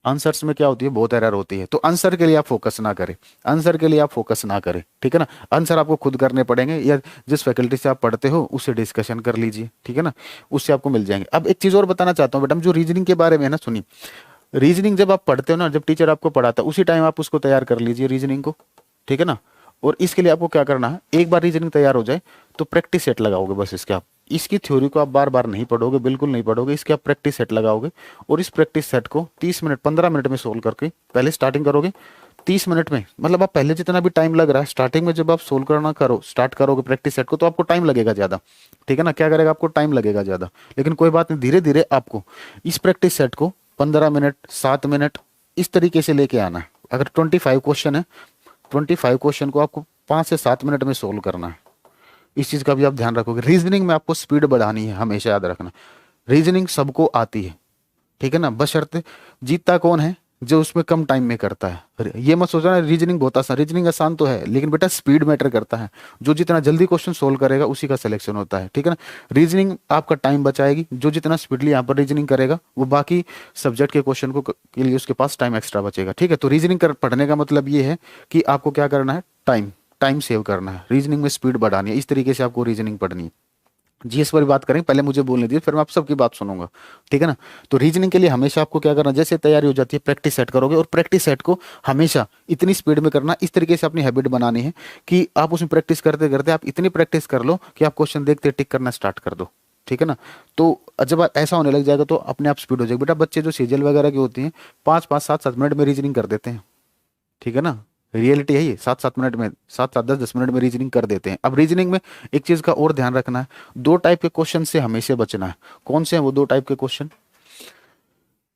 आंसर्स में क्या होती है, बहुत एरर होती है। तो आंसर के लिए आप फोकस ना करें, आंसर के लिए आप फोकस ना करें, ठीक है ना। आंसर आपको खुद करने पड़ेंगे, या जिस फैकल्टी से आप पढ़ते हो उससे डिस्कशन कर लीजिए, ठीक है ना, उससे आपको मिल जाएंगे। अब एक चीज और बताना चाहता हूँ बेटा, जो रीजनिंग के बारे में है ना, सुनिए, रीजनिंग जब आप पढ़ते हो ना, जब टीचर आपको पढ़ाता है उसी टाइम आप उसको तैयार कर लीजिए रीजनिंग को, ठीक है ना। और इसके लिए आपको क्या करना है, एक बार रीजनिंग तैयार हो जाए तो प्रैक्टिस सेट लगाओगे बस इसके आप। इसकी थ्योरी को आप बार बार नहीं पढ़ोगे, बिल्कुल नहीं पढ़ोगे, इसके आप प्रैक्टिस सेट लगाओगे और इस प्रैक्टिस सेट को 30 मिनट 15 मिनट में सोल्व करके पहले स्टार्टिंग करोगे 30 मिनट में, मतलब आप पहले जितना भी टाइम लग रहा है स्टार्टिंग में जब आप सोल्व करना करो स्टार्ट करोगे प्रैक्टिस सेट को तो आपको टाइम लगेगा ज़्यादा, ठीक है ना, क्या करेगा आपको टाइम लगेगा ज़्यादा, लेकिन कोई बात नहीं, धीरे धीरे आपको इस प्रैक्टिस सेट को 15 मिनट 7 मिनट इस तरीके से लेके आना है। अगर 25 क्वेश्चन है, 25 क्वेश्चन को आपको 5 से 7 मिनट में सोल्व करना है। इस चीज का भी आप ध्यान रखोगे। रीजनिंग में आपको स्पीड बढ़ानी है, हमेशा याद रखना। रीजनिंग सबको आती है, ठीक है ना, बशर्ते जीतता कौन है, जो उसमें कम टाइम में करता है। ये मत सोचना रीजनिंग बहुत आसान, रीजनिंग आसान तो है लेकिन बेटा स्पीड मैटर करता है। जो जितना जल्दी क्वेश्चन सोल्व करेगा उसी का सिलेक्शन होता है, ठीक है ना। रीजनिंग आपका टाइम बचाएगी, जो जितना स्पीडली यहाँ पर रीजनिंग करेगा वो बाकी सब्जेक्ट के क्वेश्चन को के लिए उसके पास टाइम एक्स्ट्रा बचेगा, ठीक है। तो रीजनिंग पढ़ने का मतलब ये है कि आपको क्या करना है, टाइम टाइम सेव करना है, रीजनिंग में स्पीड बढ़ानी है, इस तरीके से आपको रीजनिंग पढ़नी है। जीएस पर बात करें, पहले मुझे बोलने दीजिए फिर मैं आप सबकी बात सुनूंगा, ठीक है ना। तो रीजनिंग के लिए हमेशा आपको क्या करना, जैसे तैयारी हो जाती है प्रैक्टिस सेट करोगे और प्रैक्टिस सेट को हमेशा इतनी स्पीड में करना, इस तरीके से अपनी हैबिट बनानी है कि आप उसमें प्रैक्टिस करते करते आप इतनी प्रैक्टिस कर लो कि आप क्वेश्चन देखते टिक करना स्टार्ट कर दो, ठीक है ना। तो जब ऐसा होने लग जाएगा तो अपने आप स्पीड हो जाएगी। बेटा बच्चे जो सीजल वगैरह की होती हैं 5-5 7-7 मिनट में रीजनिंग कर देते हैं, ठीक है ना, रियलिटी है ये। 7-7 मिनट में, 7-7 10-10 मिनट में रीजनिंग कर देते हैं। अब रीजनिंग में एक चीज का और ध्यान रखना है, दो टाइप के क्वेश्चन से हमेशा बचना है। कौन से हैं वो दो टाइप के क्वेश्चन,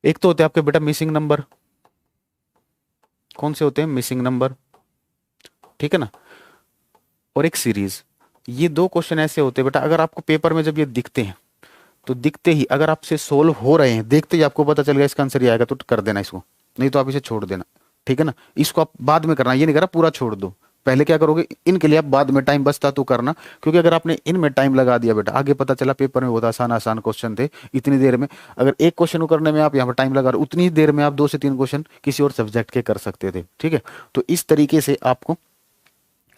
एक तो होते हैं आपके बेटा मिसिंग नंबर, कौन से होते हैं, मिसिंग नंबर, ठीक है ना, और एक सीरीज। ये दो क्वेश्चन ऐसे होते हैं बेटा, अगर आपको पेपर में जब ये दिखते हैं तो दिखते ही अगर आपसे सोल्व हो रहे हैं, देखते ही आपको पता चल गया इसका आंसर ये आएगा तो कर देना इसको, नहीं तो आप इसे छोड़ देना, ठीक है ना। इसको आप बाद में करना, ये नहीं करा पूरा छोड़ दो, पहले क्या करोगे, इनके लिए आप बाद में टाइम बचता तो करना, क्योंकि अगर आपने इनमें टाइम लगा दिया बेटा, आगे पता चला पेपर में बहुत आसान आसान क्वेश्चन थे, इतनी देर में अगर एक क्वेश्चन को करने में आप यहाँ पर टाइम लगा रहे उतनी ही देर में आप 2 से 3 क्वेश्चन किसी और सब्जेक्ट के कर सकते थे, ठीक है। तो इस तरीके से आपको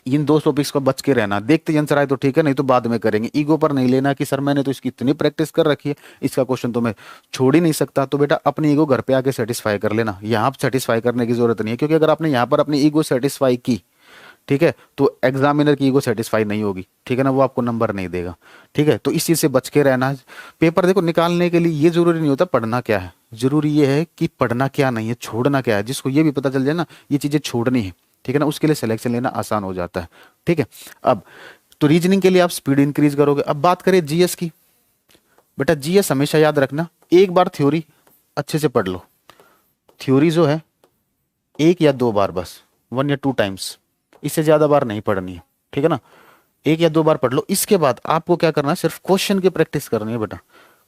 इन दो टॉपिक्स को बच के रहना, देखते ही आंसर आए तो ठीक है, नहीं तो बाद में करेंगे। ईगो पर नहीं लेना कि सर मैंने तो इसकी इतनी प्रैक्टिस कर रखी है, इसका क्वेश्चन तो मैं छोड़ ही नहीं सकता। तो बेटा अपनी ईगो घर पे आके सेटिस्फाई कर लेना, यहाँ सेटिस्फाई करने की जरूरत नहीं है, क्योंकि अगर आपने यहाँ पर अपनी ईगो सेटिस्फाई की, ठीक है, तो एग्जामिनर की ईगो सेटिस्फाई नहीं होगी, ठीक है ना, वो आपको नंबर नहीं देगा, ठीक है। तो इस चीज से बच के रहना है। पेपर देखो निकालने के लिए ये जरूरी नहीं होता पढ़ना क्या है, जरूरी ये है कि पढ़ना क्या नहीं है, छोड़ना क्या है। जिसको ये भी पता चल जाए ना ये चीजें छोड़नी है, ठीक है ना, उसके लिए सिलेक्शन लेना आसान हो जाता है, ठीक है। अब तो रीजनिंग के लिए आप स्पीड इंक्रीज करोगे। अब बात करें जीएस की, बेटा जीएस हमेशा याद रखना, एक बार थ्योरी अच्छे से पढ़ लो, थ्योरी जो है 1 या 2 बार बस, 1 या 2 टाइम्स, इससे ज्यादा बार नहीं पढ़नी है, ठीक है ना, 1 या 2 बार पढ़ लो। इसके बाद आपको क्या करना है, सिर्फ क्वेश्चन की प्रैक्टिस करनी है बेटा,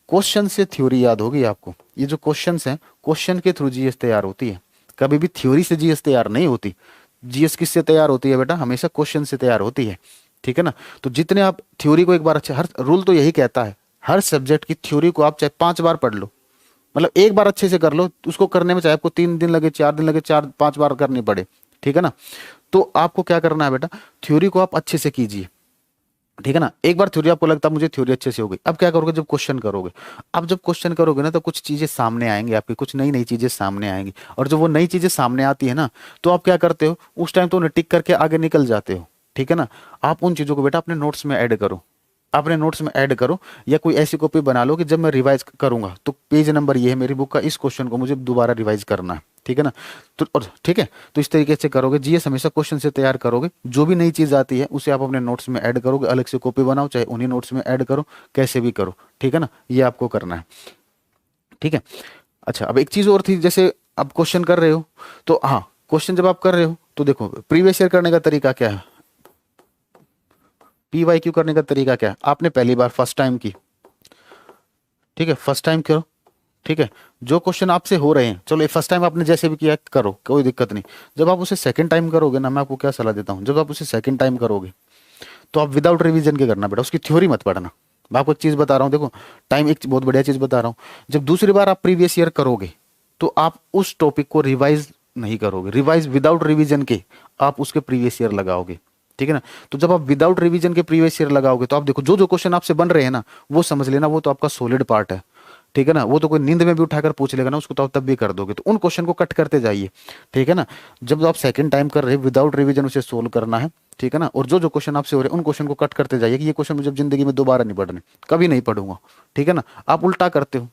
क्वेश्चन से थ्योरी याद होगी आपको। ये जो क्वेश्चंस हैं क्वेश्चन के थ्रू जीएस तैयार होती है, कभी भी थ्योरी से जीएस तैयार नहीं होती। जीएस किससे तैयार होती है बेटा, हमेशा क्वेश्चन से तैयार होती है, ठीक है ना। तो जितने आप थ्योरी को एक बार अच्छे, हर रूल तो यही कहता है, हर सब्जेक्ट की थ्योरी को आप चाहे 5 बार पढ़ लो, मतलब एक बार अच्छे से कर लो, उसको करने में चाहे आपको 3 दिन लगे, 4 दिन लगे, 4-5 बार करनी पड़े, ठीक है ना। तो आपको क्या करना है बेटा, थ्योरी को आप अच्छे से कीजिए, ठीक है ना। एक बार थ्योरी आपको लगता है मुझे थ्योरी अच्छे से हो गई, अब क्या करोगे, जब क्वेश्चन करोगे, अब जब क्वेश्चन करोगे ना तो कुछ चीजें सामने आएंगी आपकी, कुछ नई नई चीजें सामने आएंगी, और जब वो नई चीजें सामने आती है ना तो आप क्या करते हो, उस टाइम तो उन्हें टिक करके आगे निकल जाते हो, ठीक है ना। आप उन चीजों को बेटा अपने नोट्स में ऐड करो, अपने नोट्स में ऐड करो, या कोई ऐसी कॉपी बना लो कि जब मैं रिवाइज करूंगा तो पेज नंबर ये है मेरी बुक का, इस क्वेश्चन को मुझे दोबारा रिवाइज करना है, ठीक है ना। तो और ठीक है, तो इस तरीके से करोगे। जीएस हमेशा क्वेश्चन से तैयार करोगे, जो भी नई चीज आती है उसे आप अपने नोट्स में ऐड करोगे, अलग से कॉपी बनाओ, चाहे उन्हीं नोट्स में ऐड करो, कैसे भी करो, ठीक है ना, ये आपको करना है, ठीक है। अच्छा अब एक चीज और थी, जैसे आप क्वेश्चन कर रहे हो तो हाँ, क्वेश्चन जब आप कर रहे हो तो देखो प्रीवियस ईयर करने का तरीका क्या है, PYQ करने का तरीका क्या है, आपने पहली बार फर्स्ट टाइम की, ठीक है, फर्स्ट टाइम करो, ठीक है। जो क्वेश्चन आपसे हो रहे हैं, चलो फर्स्ट टाइम आपने जैसे भी किया करो, कोई दिक्कत नहीं। जब आप उसे सेकंड टाइम करोगे ना, मैं आपको क्या सलाह देता हूँ, जब आप उसे सेकंड टाइम करोगे तो आप विदाउट रिवीजन के करना बेटा, उसकी थ्योरी मत पढ़ना। मैं आपको एक चीज बता रहा हूँ, देखो टाइम, एक बहुत बढ़िया चीज बता रहा हूँ, जब दूसरी बार आप प्रीवियस ईयर करोगे तो आप उस टॉपिक को रिवाइज नहीं करोगे, रिवाइज विदाउट रिवीजन के आप उसके प्रीवियस ईयर लगाओगे, ठीक है ना। तो जब आप विदाउट रिवीजन के प्रीवियस ईयर लगाओगे तो आप देखो जो जो क्वेश्चन आपसे बन रहे हैं ना वो समझ लेना, वो तो आपका सॉलिड पार्ट है, ठीक है ना, वो तो कोई नींद में भी उठाकर पूछ लेगा ना, उसको तो आप तब भी कर दोगे। तो उन क्वेश्चन को कट करते जाइए, ठीक है ना। जब आप सेकंड टाइम कर रहे हैं विदाउट रिवीजन उसे सोल्व करना है, ठीक है ना। और जो जो क्वेश्चन आपसे हो रहे हैं उन क्वेश्चन को कट करते जाइए कि ये क्वेश्चन मुझे जिंदगी में दोबारा नहीं पढ़ने, कभी नहीं पढ़ूंगा, ठीक है ना। आप उल्टा करते हो,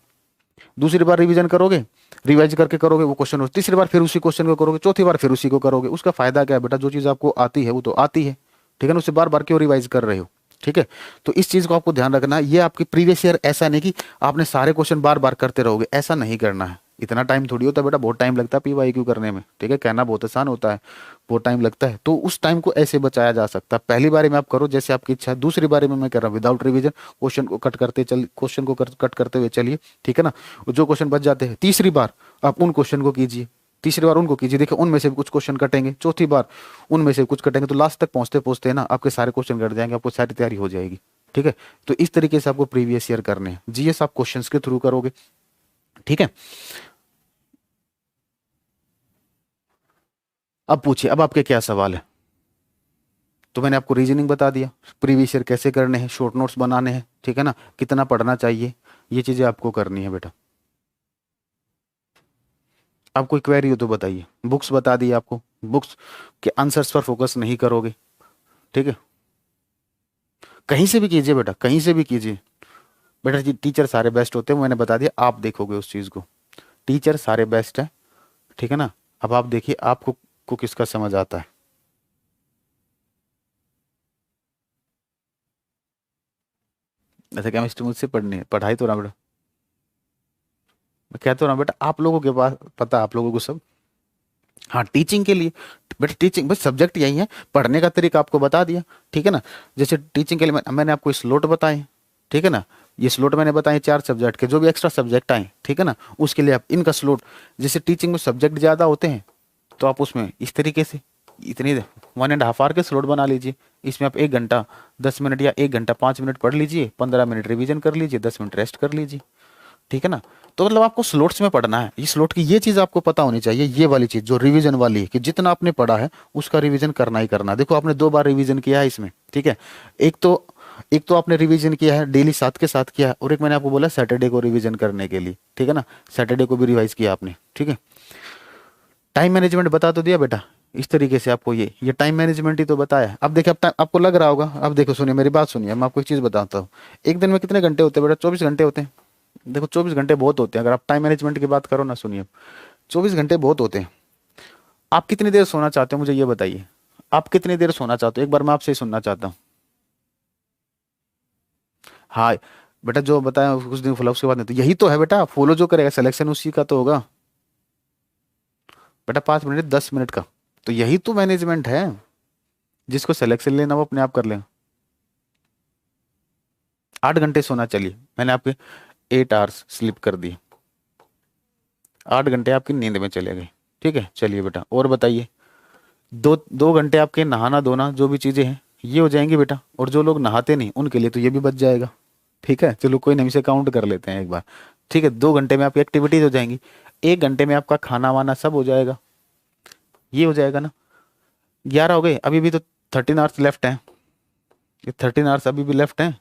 दूसरी बार रिवीजन करोगे, रिवाइज करके करोगे वो क्वेश्चन, तीसरी बार फिर उसी क्वेश्चन को करोगे, चौथी बार फिर उसी को करोगे। उसका फायदा क्या है बेटा, जो चीज़ आपको आती है वो तो आती है, ठीक है ना, उससे बार बार क्यों रिवाइज कर रहे हो, ठीक है। तो इस चीज को आपको ध्यान रखना है। ये आपकी प्रीवियस ईयर, ऐसा नहीं कि आपने सारे क्वेश्चन बार बार करते रहोगे, ऐसा नहीं करना है। इतना टाइम थोड़ी होता है बेटा, बहुत टाइम लगता है पीवाईक्यू करने में, ठीक है। कहना बहुत आसान होता है, बहुत टाइम लगता है। तो उस टाइम को ऐसे बचाया जा सकता है। पहली बारी में आप करो जैसे आपकी इच्छा है, दूसरी बारी में मैं कह रहा हूँ विदाउट रिवीजन क्वेश्चन को कट करते हुए चलिए, ठीक है ना। जो क्वेश्चन बच जाते हैं तीसरी बार आप उन क्वेश्चन को कीजिए, तीसरी बार उनको कीजिए, देखिए उनमें से भी कुछ क्वेश्चन कटेंगे, चौथी बार उनमें से कुछ कटेंगे, तो लास्ट तक पहुंचते पहुंचते ना आपके सारे क्वेश्चन कट जाएंगे, आपको सारी तैयारी हो जाएगी, ठीक है। तो इस तरीके से आपको प्रीवियस ईयर करने हैं। जीएस आप क्वेश्चंस के थ्रू करोगे, ठीक है। अब पूछिए, अब आपके क्या सवाल है। तो मैंने आपको रीजनिंग बता दिया, प्रीवियस ईयर कैसे करने हैं, शॉर्ट नोट्स बनाने हैं, ठीक है ना, कितना पढ़ना चाहिए, ये चीजें आपको करनी है बेटा। आप कोई क्वेरी हो तो बताइए। बुक्स बता दी आपको, बुक्स के आंसर्स पर फोकस नहीं करोगे, ठीक है। कहीं से भी कीजिए बेटा, कहीं से भी कीजिए बेटा जी। टीचर सारे बेस्ट होते हैं, मैंने बता दिया, आप देखोगे उस चीज को। टीचर सारे बेस्ट है, ठीक है ना। अब आप देखिए आपको को किसका समझ आता है। ऐसा केमिस्ट्री मुझसे पढ़नी है, पढ़ाई तो ना बेटा, मैं कहता हूँ ना बेटा, आप लोगों के पास पता, आप लोगों को सब। हाँ टीचिंग के लिए बेटा, टीचिंग बस सब्जेक्ट यही है, पढ़ने का तरीका आपको बता दिया, ठीक है ना। जैसे टीचिंग के लिए मैंने आपको स्लॉट बताए, ठीक है ना। ये स्लॉट मैंने बताए 4 सब्जेक्ट के, जो भी एक्स्ट्रा सब्जेक्ट आए, ठीक है ना, उसके लिए आप इनका स्लॉट। जैसे टीचिंग में सब्जेक्ट ज़्यादा होते हैं तो आप उसमें इस तरीके से इतनी 1.5 आवर के स्लॉट बना लीजिए। इसमें आप 1 घंटा 10 मिनट या 1 घंटा 5 मिनट पढ़ लीजिए, 15 मिनट रिवीजन कर लीजिए, 10 मिनट रेस्ट कर लीजिए, ठीक है ना। तो मतलब आपको स्लोट्स में पढ़ना है। ये स्लोट की ये चीज आपको पता होनी चाहिए, ये वाली चीज जो रिवीजन वाली है, कि जितना आपने पढ़ा है उसका रिवीजन करना ही करना है। देखो आपने 2 बार रिवीजन किया है इसमें, ठीक है। एक तो एक तो आपने रिवीजन किया है डेली साथ के साथ किया है, और एक मैंने आपको बोला सैटरडे को रिवीजन करने के लिए, ठीक है ना। सैटरडे को भी रिवाइज किया आपने, ठीक है। टाइम मैनेजमेंट बता तो दिया बेटा, इस तरीके से आपको ये टाइम मैनेजमेंट ही तो बताया है। अब देखिए, अब आपको लग रहा होगा, अब देखो सुनिए मेरी बात सुनिए, मैं आपको एक चीज बताता हूँ। एक दिन में कितने घंटे होते हैं बेटा, 24 घंटे होते हैं। देखो 24 घंटे बहुत होते हैं, अगर आप टाइम मैनेजमेंट की बात करो ना, सुनिए 24 घंटे बहुत होते हैं। आप कितनी देर सोना चाहते हो मुझे ये बताइए, आप कितनी देर सोना चाहते हो, एक बार मैं आपसे ही सुनना चाहता हूँ। हाँ बेटा, जो बताया कुछ दिन फॉलो उसके बाद नहीं, तो यही तो है बेटा, फॉलो जो करेगा सिलेक्शन उसी का तो होगा बेटा। 5 मिनट 10 मिनट का, तो यही तो मैनेजमेंट है। जिसको सिलेक्शन लेना वो अपने आप कर लेगा। 8 घंटे सोना, चलिए मैंने आपके 8 आवर्स स्लिप कर दिए, 8 घंटे आपकी नींद में चले गए, ठीक है। चलिए बेटा और बताइए, 2 2 घंटे आपके नहाना धोना जो भी चीजें हैं ये हो जाएंगी बेटा। और जो लोग नहाते नहीं उनके लिए तो ये भी बच जाएगा, ठीक है। चलो कोई नहीं, इसे काउंट कर लेते हैं एक बार, ठीक है। 2 घंटे में आपकी एक्टिविटीज हो जाएंगी, 1 घंटे में आपका खाना वाना सब हो जाएगा, ये हो जाएगा ना। 11 हो गए, अभी भी तो 13 आवर्स लेफ्ट हैं, ये 13 आवर्स अभी भी लेफ्ट हैं।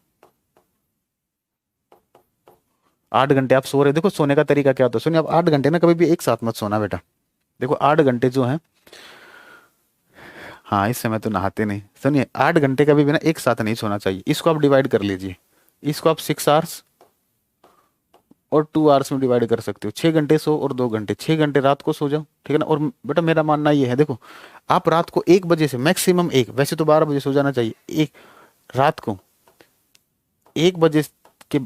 8 घंटे आप सो रहे, देखो सोने का तरीका क्या होता है, सुनिए आप 8 घंटे ना कभी भी एक साथ मत सोना बेटा। देखो 8 घंटे जो है, हाँ इस समय तो नहाते नहीं, सुनिए 8 घंटे कभी भी ना एक साथ नहीं सोना चाहिए। इसको आप डिवाइड कर लीजिए, इसको आप 6 आवर्स और 2 आवर्स में डिवाइड कर सकते हो। 6 घंटे सो और 2 घंटे, 6 घंटे रात को सो जाओ, ठीक है ना। और बेटा मेरा मानना ये है, देखो आप रात को 1 बजे से मैक्सिमम एक, वैसे तो 12 बजे सो जाना चाहिए, एक रात को 1 बजे के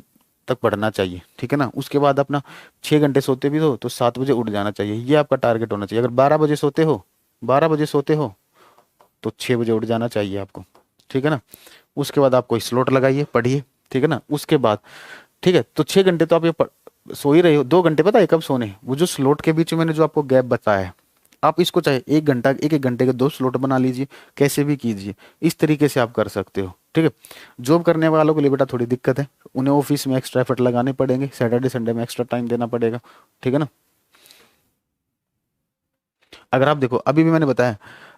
तक पढ़ना चाहिए, ठीक है ना। उसके बाद अपना 6 घंटे सोते भी हो तो 7 बजे उठ जाना चाहिए, ये आपका टारगेट होना चाहिए। अगर 12 बजे सोते हो, 12 बजे सोते हो तो 6 बजे उठ जाना चाहिए आपको, ठीक है ना। उसके बाद आप कोई स्लॉट लगाइए, पढ़िए, ठीक है ना। उसके बाद ठीक है, तो 6 घंटे तो आप सो ही रहे हो। 2 घंटे पता है कब सोने हैं? वो जो स्लॉट के बीच में मैंने जो आपको गैप बताया है, आप इसको चाहे 1 घंटा, 1 1 घंटे के 2 स्लॉट बना लीजिए, कैसे भी कीजिए, इस तरीके से आप कर सकते हो, ठीक है। जॉब करने वालों के लिए बेटा थोड़ी दिक्कत है, उन्हें ऑफिस में एक्स्ट्रा एफर्ट लगाने पड़ेंगे, सैटरडे संडे में एक्स्ट्रा टाइम देना पड़ेगा, ठीक है ना। अगर आप देखो अभी भी मैंने बताया,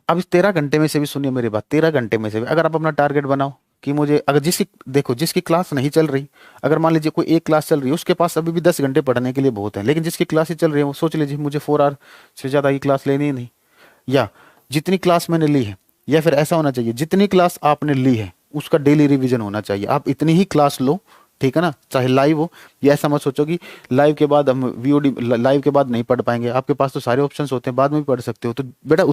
अब इस 13 घंटे में से भी सुनिए मेरी बात, 13 घंटे में से भी अगर आप अपना टारगेट बनाओ कि मुझे अगर जिसकी देखो जिसकी क्लास नहीं चल रही, अगर मान लीजिए कोई एक क्लास चल रही है, उसके पास अभी भी 10 घंटे पढ़ने के लिए बहुत है, लेकिन जिसकी क्लास ही चल रही है वो सोच लीजिए मुझे 4 आवर से ज़्यादा की क्लास लेनी ही नहीं। या जितनी क्लास मैंने ली है, या फिर ऐसा होना चाहिए जितनी क्लास आपने ली है उसका डेली रिवीजन होना चाहिए। आप इतनी ही क्लास लो, ठीक है ना, चाहे लाइव हो। या ऐसा मत सोचो कि लाइव के बाद हम वीओडी लाइव के बाद नहीं पढ़ पाएंगे, आपके पास तो सारे ऑप्शंस होते हैं, बाद में भी पढ़ सकते हो। तो बेटा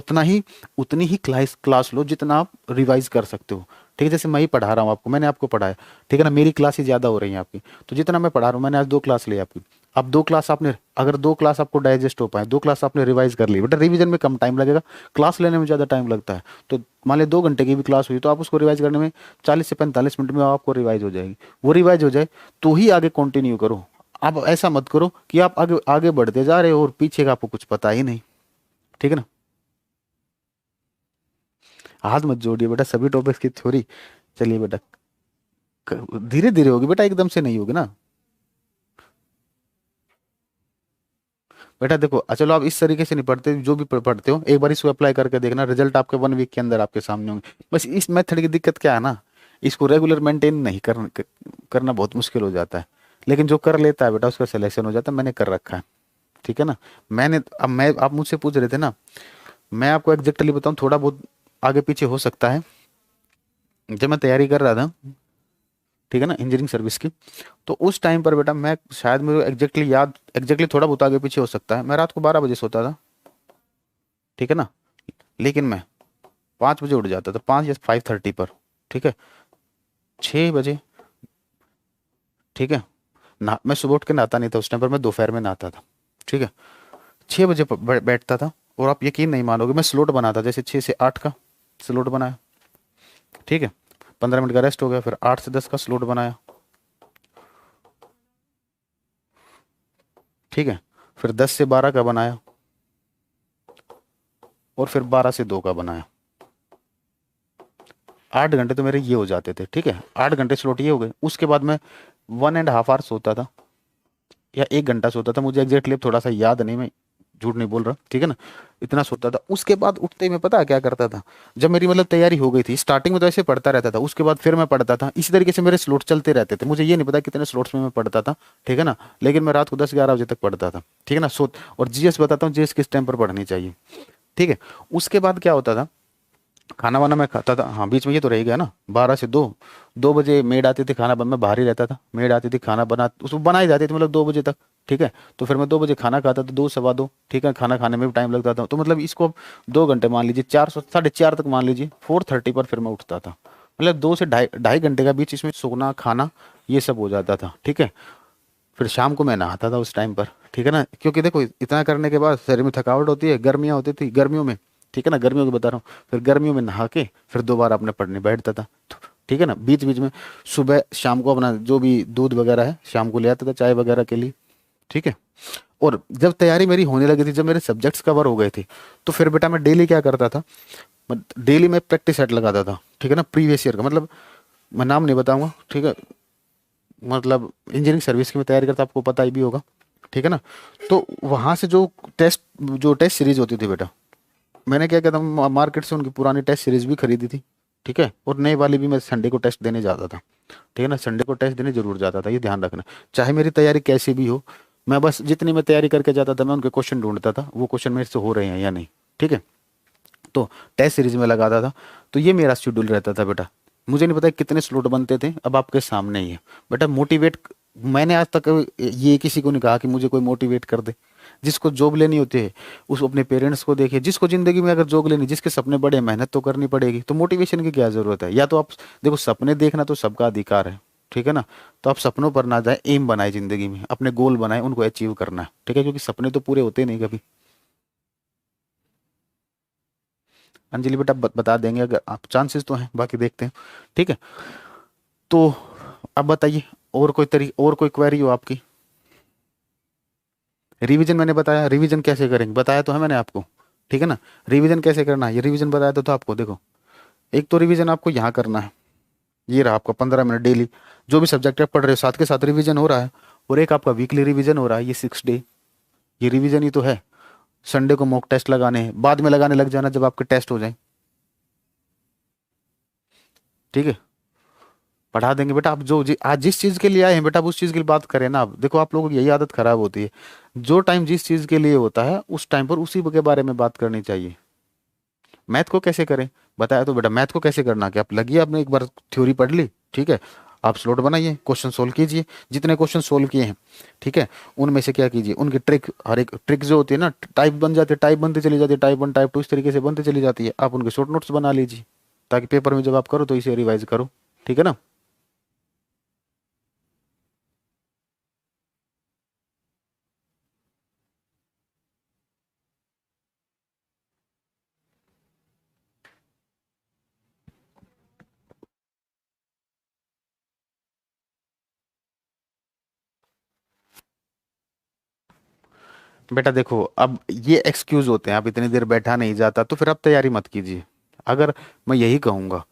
उतनी ही क्लास क्लास लो जितना आप रिवाइज कर सकते हो। ठीक है, जैसे मैं ही पढ़ा रहा हूँ आपको, मैंने आपको पढ़ाया, ठीक है ना, मेरी क्लास ही ज़्यादा हो रही है आपकी, तो जितना मैं पढ़ा रहा हूँ, मैंने आज 2 क्लास ली आपकी, अब 2 क्लास आपने, अगर 2 क्लास आपको डाइजेस्ट हो पाए, 2 क्लास आपने रिवाइज कर ली, बेटा रिवीजन में कम टाइम लगेगा, क्लास लेने में ज़्यादा टाइम लगता है। तो मान ली 2 घंटे की भी क्लास हुई तो आप उसको रिवाइज करने में 40 से 45 मिनट में आपको रिवाइज हो जाएगी। वो रिवाइज हो जाए तो ही आगे कंटिन्यू करो। आप ऐसा मत करो कि आप आगे आगे बढ़ते जा रहे हो और पीछे का आपको कुछ पता ही नहीं। ठीक है ना, हाथ मत जोड़िए बेटा, सभी टॉपिक्स की थ्योरी। चलिए बेटा, धीरे धीरे होगी बेटा, एकदम से नहीं होगी ना। बेटा देखो, चलो आप इस तरीके से नहीं पढ़ते, जो भी पढ़ते हो एक बार इसको अप्लाई करके देखना, रिजल्ट आपके 1 वीक के अंदर आपके सामने होंगे। बस इस मेथड की दिक्कत क्या है ना, इसको रेगुलर मेंटेन नहीं करना बहुत मुश्किल हो जाता है, लेकिन जो कर लेता है बेटा उसका सिलेक्शन हो जाता है। मैंने कर रखा है, ठीक है ना। मैं आप मुझसे पूछ रहे थे ना, मैं आपको एग्जैक्टली बताऊं, थोड़ा बहुत आगे पीछे हो सकता है। जब मैं तैयारी कर रहा था, ठीक है ना, इंजीनियरिंग सर्विस की, तो उस टाइम पर बेटा मैं शायद मेरे एग्जैक्टली थोड़ा बहुत आगे पीछे हो सकता है, मैं रात को 12 बजे सोता था, ठीक है ना, लेकिन मैं 5 बजे उठ जाता था, 5 या 5:30 पर, ठीक है, 6 बजे, ठीक है ना। मैं सुबह उठ के नहाता नहीं था उस टाइम पर, मैं दोपहर में नहाता था, ठीक है। 6 बजे बैठता था, और आप यकीन नहीं मानोगे, मैं स्लोट बनाता, जैसे 6 से 8 का स्लोट बनाया, ठीक है, 15 मिनट का रेस्ट हो गया, फिर 8 से 10 का स्लोट बनाया, ठीक है, फिर 10 से 12 का बनाया, और फिर 12 से 2 का बनाया। 8 घंटे तो मेरे ये हो जाते थे, ठीक है, 8 घंटे स्लॉट ये हो गए। उसके बाद मैं 1.5 आवर सोता था, या 1 घंटा सोता था, मुझे एग्जैक्टली थोड़ा सा याद नहीं, मैं झूठ नहीं बोल रहा, ठीक है ना, इतना सोता था। उसके बाद उठते ही मैं पता है क्या करता था, जब मेरी मतलब तैयारी हो गई थी, स्टार्टिंग में तो ऐसे पढ़ता रहता था, उसके बाद फिर मैं पढ़ता था, इसी तरीके से मेरे स्लॉट चलते रहते थे, मुझे ये नहीं पता कितने स्लॉट्स में मैं पढ़ता था, ठीक है ना, लेकिन मैं रात को 10-11 बजे तक पढ़ता था, ठीक है ना। और जीएस बताता हूँ, जीएस किस टाइम पर पढ़नी चाहिए, ठीक है। उसके बाद क्या होता था, खाना वाना मैं खाता था, हाँ बीच में ये तो रह गया ना, 12 से 2, 2 बजे मेड आती थी खाना बन, मैं बाहर ही रहता था, मेड आती थी खाना बना, उसको बनाई जाती थी मतलब 2 बजे तक, ठीक है। तो फिर मैं 2 बजे खाना खाता था, 2 सवा 2, ठीक है, खाना खाने में भी टाइम लगता था, तो मतलब इसको अब 2 घंटे मान लीजिए, 4 से 4:30 तक मान लीजिए, 4:30 पर फिर मैं उठता था, मतलब 2 से ढाई ढाई घंटे का बीच इसमें सोना खाना ये सब हो जाता था, ठीक है। फिर शाम को मैं नहाता था उस टाइम पर, ठीक है ना, क्योंकि देखो इतना करने के बाद शरीर में थकावट होती है, गर्मियाँ होती थी, गर्मियों में, ठीक है ना, गर्मियों की बता रहा हूँ, फिर गर्मियों में नहा के फिर दोबारा अपने पढ़ने बैठता था, ठीक है ना। बीच बीच में सुबह शाम को अपना जो भी दूध वगैरह है शाम को ले आता था चाय वगैरह के लिए, ठीक है। और जब तैयारी मेरी होने लगी थी, जब मेरे सब्जेक्ट्स कवर हो गए थे, तो फिर बेटा मैं डेली क्या करता था, डेली मैं प्रैक्टिस सेट लगाता था, ठीक है ना, प्रीवियस ईयर का, मतलब मैं नाम नहीं बताऊंगा, ठीक है, मतलब इंजीनियरिंग सर्विस की मैं तैयारी करता, आपको पता ही भी होगा, ठीक है ना। तो वहां से जो टेस्ट सीरीज होती थी बेटा, मैंने क्या किया था, मार्केट से उनकी पुरानी टेस्ट सीरीज भी खरीदी थी, ठीक है, और नई वाली भी मैं संडे को टेस्ट देने जाता था, ठीक है ना, संडे को टेस्ट देने जरूर जाता था, ये ध्यान रखना। चाहे मेरी तैयारी कैसी भी हो, मैं बस जितनी मैं तैयारी करके जाता था, मैं उनके क्वेश्चन ढूंढता था, वो क्वेश्चन मेरे से हो रहे हैं या नहीं, ठीक है। तो टेस्ट सीरीज में लगाता था, तो ये मेरा शेड्यूल रहता था बेटा। मुझे नहीं पता कितने स्लॉट बनते थे, अब आपके सामने ही है बेटा। मोटिवेट मैंने आज तक ये किसी को नहीं कहा कि मुझे कोई मोटिवेट कर दे। जिसको जॉब लेनी होती है उस अपने पेरेंट्स को देखे, जिसको जिंदगी में अगर जॉब लेनी, जिसके सपने बड़े हैं, मेहनत तो करनी पड़ेगी, तो मोटिवेशन की क्या जरूरत है। या तो आप देखो, सपने देखना तो सबका अधिकार है, ठीक है ना, तो आप सपनों पर ना जाए, एम बनाए जिंदगी में, अपने गोल बनाए, उनको अचीव करना है, ठीक है, क्योंकि सपने तो पूरे होते नहीं कभी। अंजलि बेटा बता देंगे, अगर आप चांसेस तो हैं, बाकी देखते हैं, ठीक है। तो अब बताइए, और कोई क्वेरी हो आपकी। रिवीजन मैंने बताया, रिवीजन कैसे करेंगे बताया तो है मैंने आपको, ठीक है ना। रिवीजन कैसे करना है, ये रिवीजन बताया तो था आपको। देखो, एक तो रिवीजन आपको यहाँ करना है, ये रहा आपका 15 मिनट डेली, जो भी सब्जेक्ट आप पढ़ रहे हो साथ के साथ रिवीजन हो रहा है। और एक आपका वीकली रिवीजन हो रहा है, ये 6 डे, ये रिवीजन ही तो है। संडे को मॉक टेस्ट लगाने हैं, बाद में लगाने लग जाना जब आपके टेस्ट हो जाए, ठीक है। पढ़ा देंगे बेटा। आप जो आज जिस चीज के लिए आए हैं बेटा, आप उस चीज के लिए बात करें ना। आप देखो, आप लोगों की यही आदत खराब होती है, जो टाइम जिस चीज के लिए होता है उस टाइम पर उसी के बारे में बात करनी चाहिए। मैथ को कैसे करें, बताया तो बेटा। मैथ को कैसे करना, कि आप लगिए, आपने एक बार थ्योरी पढ़ ली, ठीक है, आप स्लोट बनाइए, क्वेश्चन सोल्व कीजिए, जितने क्वेश्चन सोल्व किए हैं, ठीक है, उनमें से क्या कीजिए, उनकी ट्रिक, हर एक ट्रिक जो होती है ना, टाइप बन जाती है, टाइप बनती चली जाती है, टाइप 1 टाइप 2 इस तरीके से बनती चली जाती है, आप उनके शॉर्ट नोट्स बना लीजिए, ताकि पेपर में जब आप करो तो इसे रिवाइज करो। ठीक है ना। बेटा देखो, अब ये एक्सक्यूज होते हैं, आप इतनी देर बैठा नहीं जाता, तो फिर आप तैयारी मत कीजिए। अगर मैं यही कहूंगा,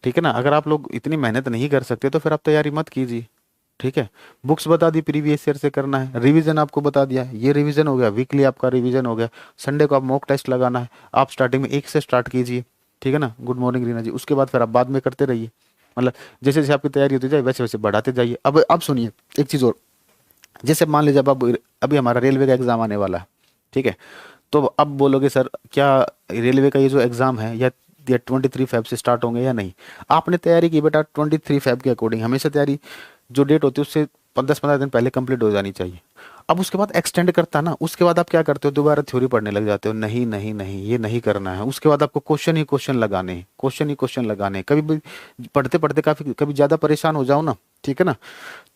ठीक है ना, अगर आप लोग इतनी मेहनत नहीं कर सकते तो फिर आप तैयारी मत कीजिए। ठीक है, बुक्स बता दी, प्रीवियस ईयर से करना है, रिवीजन आपको बता दिया, ये रिवीजन हो गया, वीकली आपका रिवीजन हो गया। संडे को आप मॉक टेस्ट लगाना है, आप स्टार्टिंग में एक से स्टार्ट कीजिए। ठीक है ना, गुड मॉर्निंग रीना जी, उसके बाद फिर आप बाद में करते रहिए। मतलब जैसे जैसे आपकी तैयारी होती जाए वैसे वैसे बढ़ाते जाइए। अब सुनिए एक चीज़ और, जैसे मान लीजिए, अब अभी हमारा रेलवे का एग्जाम आने वाला है, ठीक है, तो अब बोलोगे सर क्या रेलवे का ये जो एग्जाम है या 23 फेब से स्टार्ट होंगे या नहीं। आपने तैयारी की बेटा 23 फेब के अकॉर्डिंग, हमेशा तैयारी जो डेट होती है उससे 10-15 दिन पहले कंप्लीट हो जानी चाहिए। अब उसके बाद एक्सटेंड करता ना, उसके बाद आप क्या करते हो, दोबारा थ्योरी पढ़ने लग जाते हो, नहीं नहीं नहीं ये नहीं करना है। उसके बाद आपको क्वेश्चन ही क्वेश्चन लगाने हैं, क्वेश्चन ही क्वेश्चन लगाने हैं। कभी भी पढ़ते पढ़ते काफी कभी ज्यादा परेशान हो जाओ ना, ठीक है ना,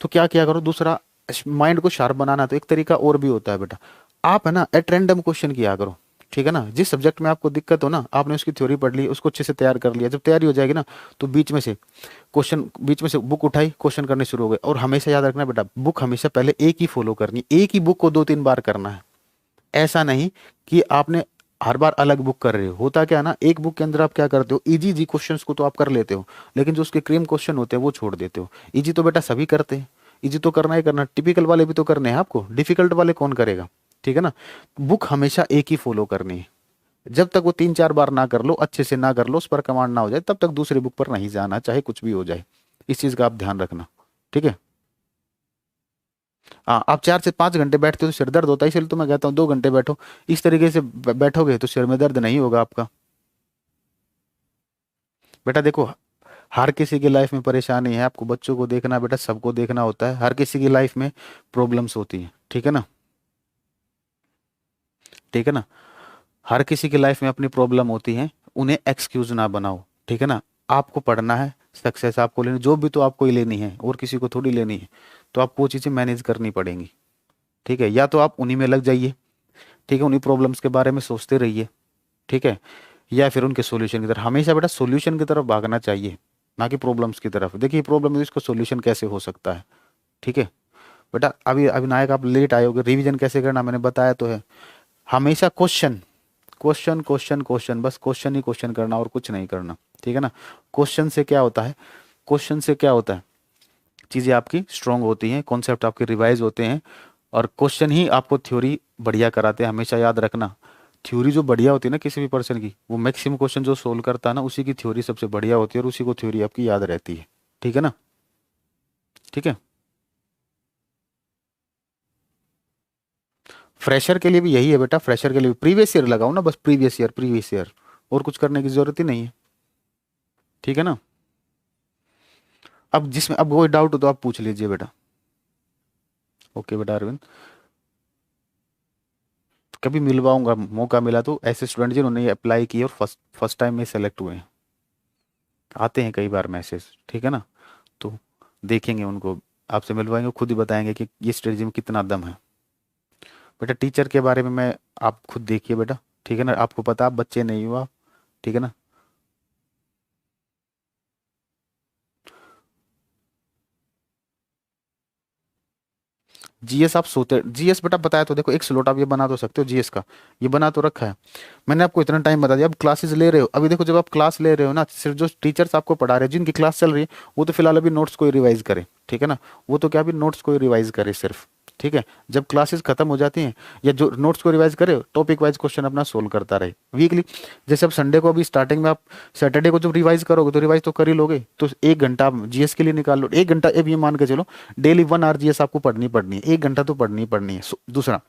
तो क्या किया करो, दूसरा माइंड को शार्प बनाना तो एक तरीका और भी होता है बेटा, आप है ना एट रैंडम क्वेश्चन किया करो। ठीक है ना, जिस सब्जेक्ट में आपको दिक्कत हो ना, आपने उसकी थ्योरी पढ़ ली, उसको अच्छे से तैयार कर लिया, जब तैयारी हो जाएगी ना, तो बीच में से बुक उठाई, क्वेश्चन करने शुरू हो गए। और हमेशा याद रखना बेटा, बुक हमेशा पहले एक ही फॉलो करनी, एक ही बुक को 2-3 बार करना है। ऐसा नहीं कि आपने हर बार अलग बुक कर रहे हो। होता क्या है ना, एक बुक के अंदर आप क्या करते हो, इजी जी क्वेश्चंस को तो आप कर लेते हो, लेकिन जो उसके क्रीम क्वेश्चन होते हैं वो छोड़ देते हो। इजी तो बेटा सभी करते हैं, इजी तो करना ही करना, टिपिकल वाले भी तो करने हैं आपको, डिफिकल्ट वाले कौन करेगा। ठीक है ना, बुक हमेशा एक ही फॉलो करनी है। जब तक वो 3-4 बार ना कर लो, अच्छे से ना कर लो, उस पर कमांड ना हो जाए, तब तक दूसरी बुक पर नहीं जाना, चाहे कुछ भी हो जाए। इस चीज का आप ध्यान रखना। ठीक है। हाँ, आप 4 से 5 घंटे बैठते हो तो सिर दर्द होता है, इसलिए तो मैं कहता हूँ 2 घंटे बैठो। इस तरीके से बैठोगे तो सिर में दर्द नहीं होगा आपका। बेटा देखो, हर किसी की लाइफ में परेशानी है, आपको बच्चों को देखना बेटा, सबको देखना होता है, हर किसी की लाइफ में प्रॉब्लम्स होती है। ठीक है ना, ठीक है ना, हर किसी की लाइफ में अपनी प्रॉब्लम होती है, उन्हें एक्सक्यूज ना बनाओ। ठीक है ना, आपको पढ़ना है, सक्सेस आपको लेनी, जो भी तो आपको ही लेनी है, और किसी को थोड़ी लेनी है, तो आपको वो चीज़ें मैनेज करनी पड़ेंगी। ठीक है, या तो आप उन्हीं में लग जाइए, ठीक है, उन्हीं प्रॉब्लम्स के बारे में सोचते रहिए, ठीक है, या फिर उनके सॉल्यूशन की तरफ, हमेशा बेटा सॉल्यूशन की तरफ भागना चाहिए, ना कि प्रॉब्लम्स की तरफ। देखिए प्रॉब्लम है, इसको सॉल्यूशन कैसे हो सकता है। ठीक है बेटा, अभी अभी नायक आप लेट आए होगे, रिवीजन कैसे करना मैंने बताया तो है। हमेशा क्वेश्चन क्वेश्चन क्वेश्चन क्वेश्चन, बस क्वेश्चन ही क्वेश्चन करना और कुछ नहीं करना। ठीक है ना, क्वेश्चन से क्या होता है, क्वेश्चन से क्या होता है, चीज़ें आपकी स्ट्रांग होती हैं, कॉन्सेप्ट आपके रिवाइज होते हैं, और क्वेश्चन ही आपको थ्योरी बढ़िया कराते हैं। हमेशा याद रखना, थ्योरी जो बढ़िया होती है ना किसी भी पर्सन की, वो मैक्सिमम क्वेश्चन जो सोल्व करता है ना, उसी की थ्योरी सबसे बढ़िया होती है, और उसी को थ्योरी आपकी याद रहती है। ठीक है ना। ठीक है, फ्रेशर के लिए भी यही है बेटा, फ्रेशर के लिए भी प्रीवियस ईयर लगाओ ना, बस प्रीवियस ईयर प्रीवियस ईयर, और कुछ करने की जरूरत ही नहीं है। ठीक है ना, अब जिसमें अब कोई डाउट हो तो आप पूछ लीजिए बेटा। ओके बेटा अरविंद, कभी मिलवाऊंगा, मौका मिला तो, ऐसे स्टूडेंट जिन्होंने अप्लाई किए और फर्स्ट फर्स्ट टाइम में सेलेक्ट हुए हैं, आते हैं कई बार मैसेज। ठीक है ना, तो देखेंगे उनको, आपसे मिलवाएंगे, खुद ही बताएंगे कि ये स्ट्रेटजी में कितना दम है। बेटा टीचर के बारे में मैं, आप खुद देखिए बेटा। ठीक है ना, आपको पता, आप बच्चे नहीं हुआ। ठीक है ना, जीएस आप सोते, जीएस बेटा बताया तो, देखो एक स्लॉट आप ये बना तो सकते हो जीएस का, ये बना तो रखा है मैंने आपको, इतना टाइम बता दिया। अब क्लासेस ले रहे हो, अभी देखो जब आप क्लास ले रहे हो ना, सिर्फ जो टीचर्स आपको पढ़ा रहे हैं, जिनकी क्लास चल रही है, वो तो फिलहाल अभी नोट्स को ही रिवाइज करे। ठीक है ना, वो तो क्या अभी नोट्स को ही रिवाइज करे सिर्फ। ठीक है, जब क्लासेस खत्म हो जाती हैं या जो नोट्स को रिवाइज करे, टॉपिक वाइज क्वेश्चन अपना सोल्व करता रहे वीकली। जैसे अब संडे को, अभी स्टार्टिंग में आप सैटरडे को जब रिवाइज करोगे तो रिवाइज तो कर ही लोगे, तो 1 घंटा आप जीएस के लिए निकाल लो, 1 घंटा। अब ये मान के चलो डेली 1 आवर जीएस आपको पढ़नी है, 1 घंटा तो पढ़नी ही पढ़नी है। दूसरा,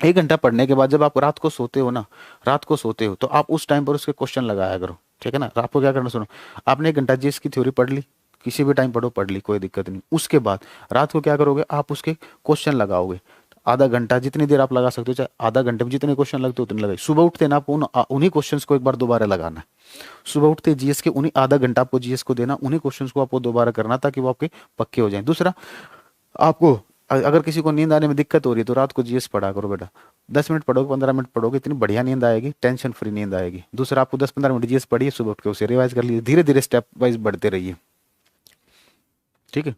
1 घंटा पढ़ने के बाद जब आप रात को सोते हो ना, रात को सोते हो तो आप उस टाइम पर उसके क्वेश्चन लगाया करो, ठीक है ना। आपको क्या करना, सुनो, आपने 1 घंटा जीएस की थ्योरी पढ़ ली, किसी भी टाइम पढ़ो, पढ़ ली, कोई दिक्कत नहीं। उसके बाद रात को क्या करोगे, आप उसके क्वेश्चन लगाओगे, आधा घंटा, जितनी देर आप लगा सकते हो, चाहे आधा घंटे में जितने क्वेश्चन लगते हो उतने लगाए। सुबह उठते ना, आपको उन्हीं क्वेश्चंस को एक बार दोबारा लगाना है। सुबह उठते जीएस के उन्हीं आधा घंटा आपको जीएस को देना, उन्हीं क्वेश्चंस को आपको दोबारा करना, ताकि वो आपके पक्के हो जाएं। दूसरा, आपको अगर किसी को नींद आने में दिक्कत हो रही है तो रात को जीएस पढ़ा करो बेटा, 10 मिनट पढ़ोगे, 15 मिनट पढ़ोगे, इतनी बढ़िया नींद आएगी, टेंशन फ्री नींद आएगी। दूसरा, आपको 10-15 मिनट जीएस पढ़िए, सुबह उठ के उसे रिवाइज कर लीजिए, धीरे धीरे स्टेप वाइज बढ़ते रहिए, ठीक है।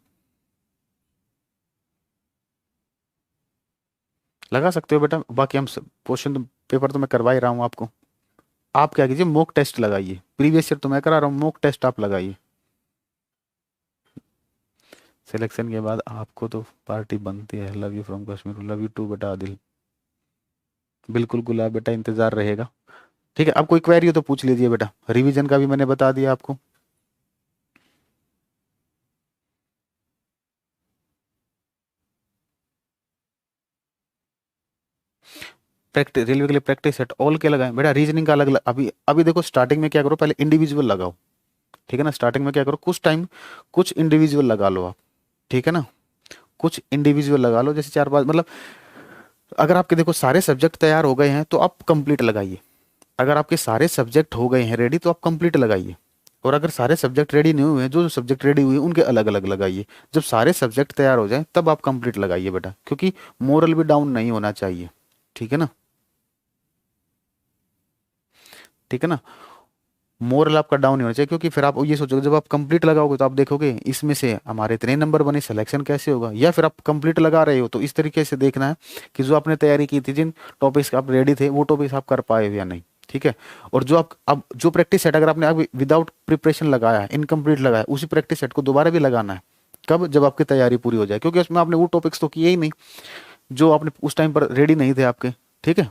लगा सकते हो बेटा, बाकी हम क्वेश्चन तो पेपर तो मैं करवा ही रहा हूँ आपको। आप क्या कीजिए, मॉक टेस्ट लगाइए, प्रीवियस ईयर तो मैं करा रहा हूँ, मॉक टेस्ट आप लगाइए। सिलेक्शन के बाद आपको तो पार्टी बनती है। Love you from Kashmir, love you too बेटा आदिल। बिल्कुल गुलाब बेटा, इंतजार रहेगा। ठीक है, अब कोई क्वेरी हो तो पूछ लीजिए बेटा, रिवीजन का भी मैंने बता दिया आपको। प्रैक्टिस, रेलवे के लिए प्रैक्टिस सेट ऑल के लगाएं बेटा, रीजनिंग का अलग अलग। अभी अभी देखो, स्टार्टिंग में क्या करो, पहले इंडिविजुअल लगाओ, ठीक है ना। स्टार्टिंग में क्या करो, कुछ टाइम कुछ इंडिविजुअल लगा लो आप, ठीक है ना। कुछ इंडिविजुअल लगा लो, जैसे 4-5, मतलब अगर आपके देखो सारे सब्जेक्ट तैयार हो गए हैं तो आप कंप्लीट लगाइए। अगर आपके सारे सब्जेक्ट हो गए हैं रेडी तो आप कंप्लीट लगाइए। और अगर सारे सब्जेक्ट रेडी नहीं हुए हैं, जो जो सब्जेक्ट रेडी हुए हैं उनके अलग अलग लगाइए। जब सारे सब्जेक्ट तैयार हो जाएं तब आप कंप्लीट लगाइए बेटा, क्योंकि मोरल भी डाउन नहीं होना चाहिए, ठीक है ना। ठीक है ना, मोरल आपका डाउन नहीं होना चाहिए, क्योंकि फिर आप ये सोचोगे, जब आप कंप्लीट लगाओगे तो आप देखोगे इसमें से हमारे इतने नंबर बने, सिलेक्शन कैसे होगा। या फिर आप कंप्लीट लगा रहे हो तो इस तरीके से देखना है कि जो आपने तैयारी की थी, जिन टॉपिक्स आप रेडी थे, वो टॉपिक्स आप कर पाए हो या नहीं, ठीक है। और जो आप अब जो प्रैक्टिस सेट अगर आपने अभी विदाउट प्रिपरेशन लगाया है, इनकम्प्लीट लगाया है, उसी प्रैक्टिस सेट को दोबारा भी लगाना है। कब, जब आपकी तैयारी पूरी हो जाए, क्योंकि उसमें आपने वो टॉपिक्स तो किए ही नहीं जो आपने उस टाइम पर रेडी नहीं थे आपके, ठीक है।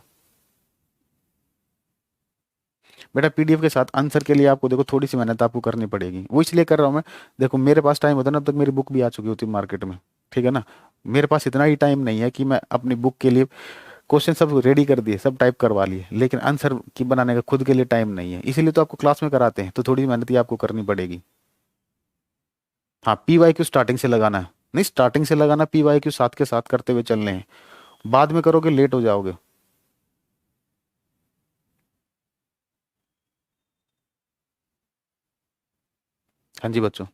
बेटा पीडीएफ के साथ आंसर के लिए आपको देखो थोड़ी सी मेहनत आपको करनी पड़ेगी, वो इसलिए कर रहा हूँ मैं। देखो मेरे पास टाइम होता ना, अब तक मेरी बुक भी आ चुकी होती मार्केट में, ठीक है ना। मेरे पास इतना ही टाइम नहीं है कि मैं अपनी बुक के लिए क्वेश्चन सब रेडी कर दिए, सब टाइप करवा लिए, लेकिन आंसर की बनाने का खुद के लिए टाइम नहीं है, इसीलिए तो आपको क्लास में कराते हैं, तो थोड़ी मेहनत ही आपको करनी पड़ेगी। हाँ, पीवाईक्यू स्टार्टिंग से लगाना है, नहीं स्टार्टिंग से लगाना, पीवाईक्यू साथ के साथ करते हुए चलने हैं, बाद में करोगे लेट हो जाओगे। हाँ जी बच्चों।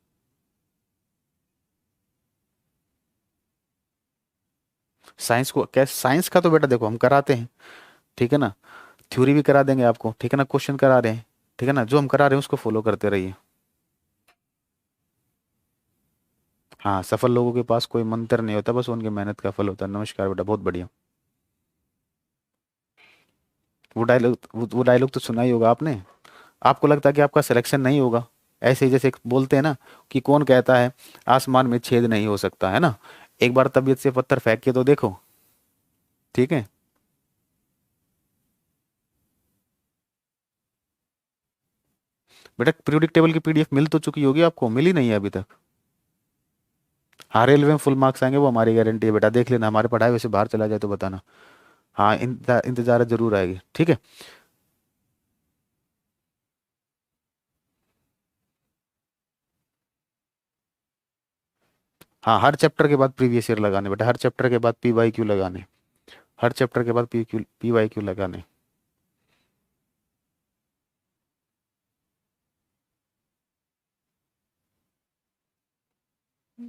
साइंस को क्या, साइंस का तो बेटा देखो हम कराते हैं, ठीक है ना। थ्योरी भी करा देंगे आपको, ठीक है ना, क्वेश्चन करा रहे हैं, ठीक है ना, जो हम करा रहे हैं उसको फॉलो करते रहिए। हाँ, सफल लोगों के पास कोई मंत्र नहीं होता, बस उनकी मेहनत का फल होता है। नमस्कार बेटा, बहुत बढ़िया। वो डायलॉग तो सुना ही होगा आपने। आपको लगता है कि आपका सिलेक्शन नहीं होगा, ऐसे ही जैसे बोलते हैं ना कि कौन कहता है आसमान में छेद नहीं हो सकता, है ना। एक बार तबीयत से पत्थर फेंक के तो देखो, ठीक है। बेटा पीरियोडिक टेबल की पीडीएफ मिल तो चुकी होगी आपको, मिली नहीं है अभी तक। हाँ, रेलवे में फुल मार्क्स आएंगे, वो हमारी गारंटी है बेटा, देख लेना, हमारे पढ़ाई वैसे बाहर चला जाए तो बताना। हाँ, इंतजार जरूर आएगी, ठीक है। हाँ, हर चैप्टर के बाद प्रीवियस ईयर लगाने बेटा, हर चैप्टर के बाद पीवाईक्यू लगाने, हर चैप्टर के बाद पीवाईक्यू लगाने।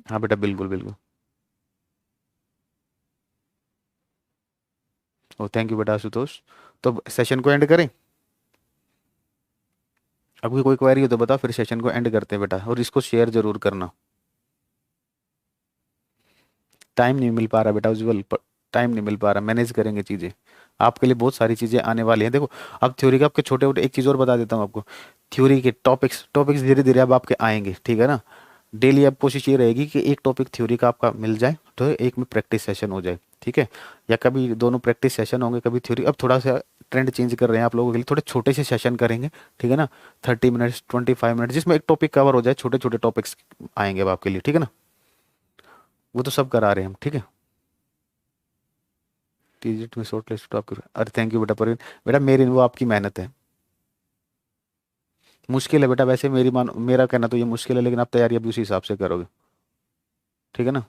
हाँ बेटा, बिल्कुल बिल्कुल। ओ थैंक यू बेटा आशुतोष। तो सेशन को एंड करें, अभी कोई क्वेरी हो तो बताओ, फिर सेशन को एंड करते हैं बेटा, और इसको शेयर जरूर करना। टाइम नहीं मिल पा रहा बेटा उज्जवल, टाइम नहीं मिल पा रहा, मैनेज करेंगे चीज़ें, आपके लिए बहुत सारी चीज़ें आने वाली हैं। देखो अब थ्योरी का आपके छोटे छोटे, एक चीज़ और बता देता हूँ आपको, थ्योरी के टॉपिक्स टॉपिक्स धीरे धीरे अब आपके आएंगे, ठीक है ना। डेली अब कोशिश ये रहेगी कि एक टॉपिक थ्योरी का आपका मिल जाए तो एक में प्रैक्टिस सेशन हो जाए, ठीक है, या कभी दोनों प्रैक्टिस सेशन होंगे कभी थ्योरी। अब थोड़ा सा ट्रेंड चेंज कर रहे हैं आप लोगों के लिए, थोड़े छोटे से सेशन करेंगे, ठीक है ना, 30 मिनट्स 25 मिनट, जिसमें एक टॉपिक कवर हो जाए, छोटे छोटे टॉपिक्स आएंगे अब आपके लिए, ठीक है ना, वो तो सब करा रहे हैं हम, ठीक है। टीजीटी में शॉर्ट लिस्ट आपके, अरे थैंक यू बेटा परवीन, बेटा मेरी वो आपकी मेहनत है। मुश्किल है बेटा वैसे, मेरा कहना तो ये मुश्किल है, लेकिन आप तैयारी अभी उसी हिसाब से करोगे, ठीक है ना।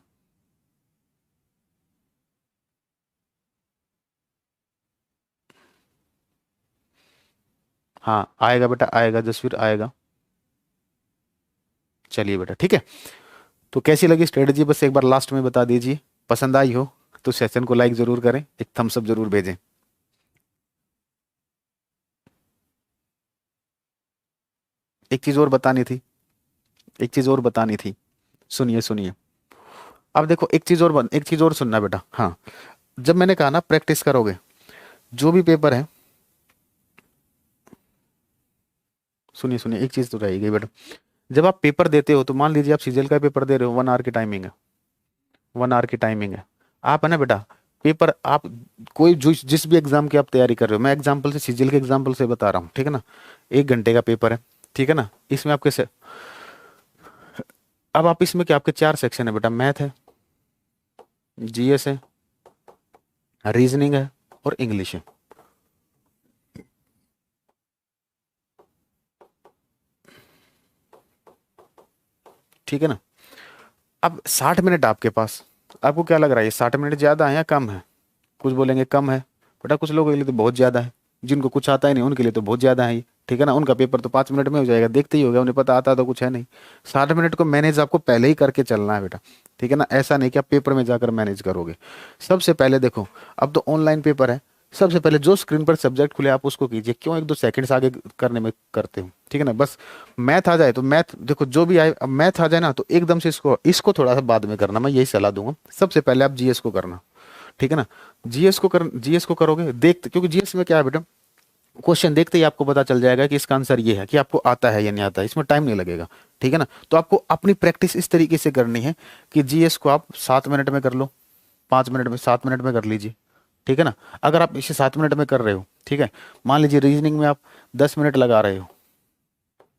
हाँ आएगा बेटा, आएगा जसवीर आएगा। चलिए बेटा ठीक है। तो कैसी लगी स्ट्रेटजी, बस एक बार लास्ट में बता दीजिए, पसंद आई हो तो सेशन को लाइक जरूर करें, एक थम्स अप जरूर भेजें। एक चीज और बतानी थी, एक चीज और बतानी थी, सुनिए सुनिए। अब देखो एक चीज और सुनना बेटा, हाँ, जब मैंने कहा ना प्रैक्टिस करोगे, जो भी पेपर है, सुनिए सुनिए, एक चीज तो रहेगी बेटा, जब आप पेपर देते हो तो मान लीजिए आप सीजीएल का पेपर दे रहे हो, 1 आवर की टाइमिंग है, 1 आवर की टाइमिंग है, आप है ना बेटा, पेपर आप कोई जिस भी एग्जाम की आप तैयारी कर रहे हो, मैं एग्जाम्पल से सीजीएल के एग्जाम्पल से बता रहा हूँ, ठीक है ना, 1 घंटे का पेपर है, ठीक है ना, इसमें आपके अब आप इसमें क्या, आपके 4 सेक्शन है बेटा, मैथ है, जीएस है, रीजनिंग है, और इंग्लिश है, ठीक है ना। अब 60 मिनट आपके पास, आपको क्या लग रहा है ये 60 मिनट ज्यादा है या कम है? कुछ बोलेंगे कम है, बेटा कुछ लोगों के लिए तो बहुत ज्यादा है, जिनको कुछ आता ही नहीं उनके लिए तो बहुत ज्यादा है ये, ठीक है ना, उनका पेपर तो 5 मिनट में हो जाएगा, देखते ही हो गया, उन्हें पता आता तो कुछ है नहीं। 60 मिनट को मैनेज आपको पहले ही करके चलना है बेटा, ठीक है ना, ऐसा नहीं कि आप पेपर में जाकर मैनेज करोगे। सबसे पहले देखो, अब तो ऑनलाइन पेपर है, सबसे पहले जो स्क्रीन पर सब्जेक्ट खुले आप उसको कीजिए, क्यों 1-2 सेकंड्स आगे करने में करते हो, ठीक है ना, बस मैथ आ जाए तो मैथ देखो, जो भी आए, अब मैथ आ जाए ना तो एकदम से इसको इसको थोड़ा सा बाद में करना, मैं यही सलाह दूंगा, सबसे पहले आप जीएस को करना, ठीक है ना। जीएस को करोगे देखते, क्योंकि जीएस में क्या है बेटा, क्वेश्चन देखते ही आपको पता चल जाएगा कि इसका आंसर ये है, कि आपको आता है या नहीं आता है, इसमें टाइम नहीं लगेगा, ठीक है ना। तो आपको अपनी प्रैक्टिस इस तरीके से करनी है कि जीएस को आप 7 मिनट में कर लो, 5 मिनट में, 7 मिनट में कर लीजिए, ठीक है ना। अगर आप इसे 7 मिनट में कर रहे हो, ठीक है, मान लीजिए रीजनिंग में आप 10 मिनट लगा रहे हो,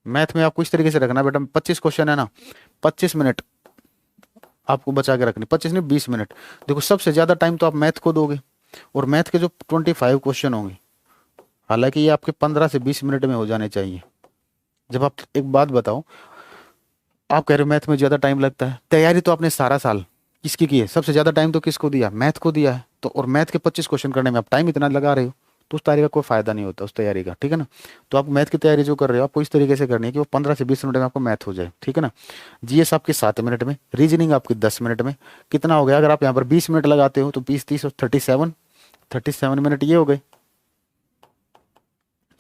मैथ में आपको इस तरीके से रखना बेटा, 25 क्वेश्चन है ना, 25 मिनट आपको बचा के रखनी, 25 नहीं 20 मिनट। देखो सबसे ज्यादा टाइम तो आप मैथ को दोगे, और मैथ के जो 25 क्वेश्चन होंगे, हालांकि ये आपके 15 से 20 मिनट में हो जाने चाहिए। जब आप, एक बात बताओ, आप कह रहे हो मैथ में ज्यादा टाइम लगता है, तैयारी तो आपने सारा साल किसकी की है, सबसे ज्यादा टाइम तो किसको दिया, मैथ को दिया है, तो और मैथ के 25 क्वेश्चन करने में आप टाइम इतना लगा रहे हो, तो उस तैयारी का कोई फायदा नहीं होता उस तैयारी का, ठीक है ना। तो आप मैथ की तैयारी जो कर रहे हो आपको इस तरीके से करनी है कि वो 15 से 20 मिनट में आपको मैथ हो जाए, ठीक है ना। जीएस आपके 7 मिनट में, रीजनिंग आपकी 10 मिनट में, कितना हो गया, अगर आप यहाँ पर 20 मिनट लगाते हो तो 20 30 और 37 मिनट ये हो गए,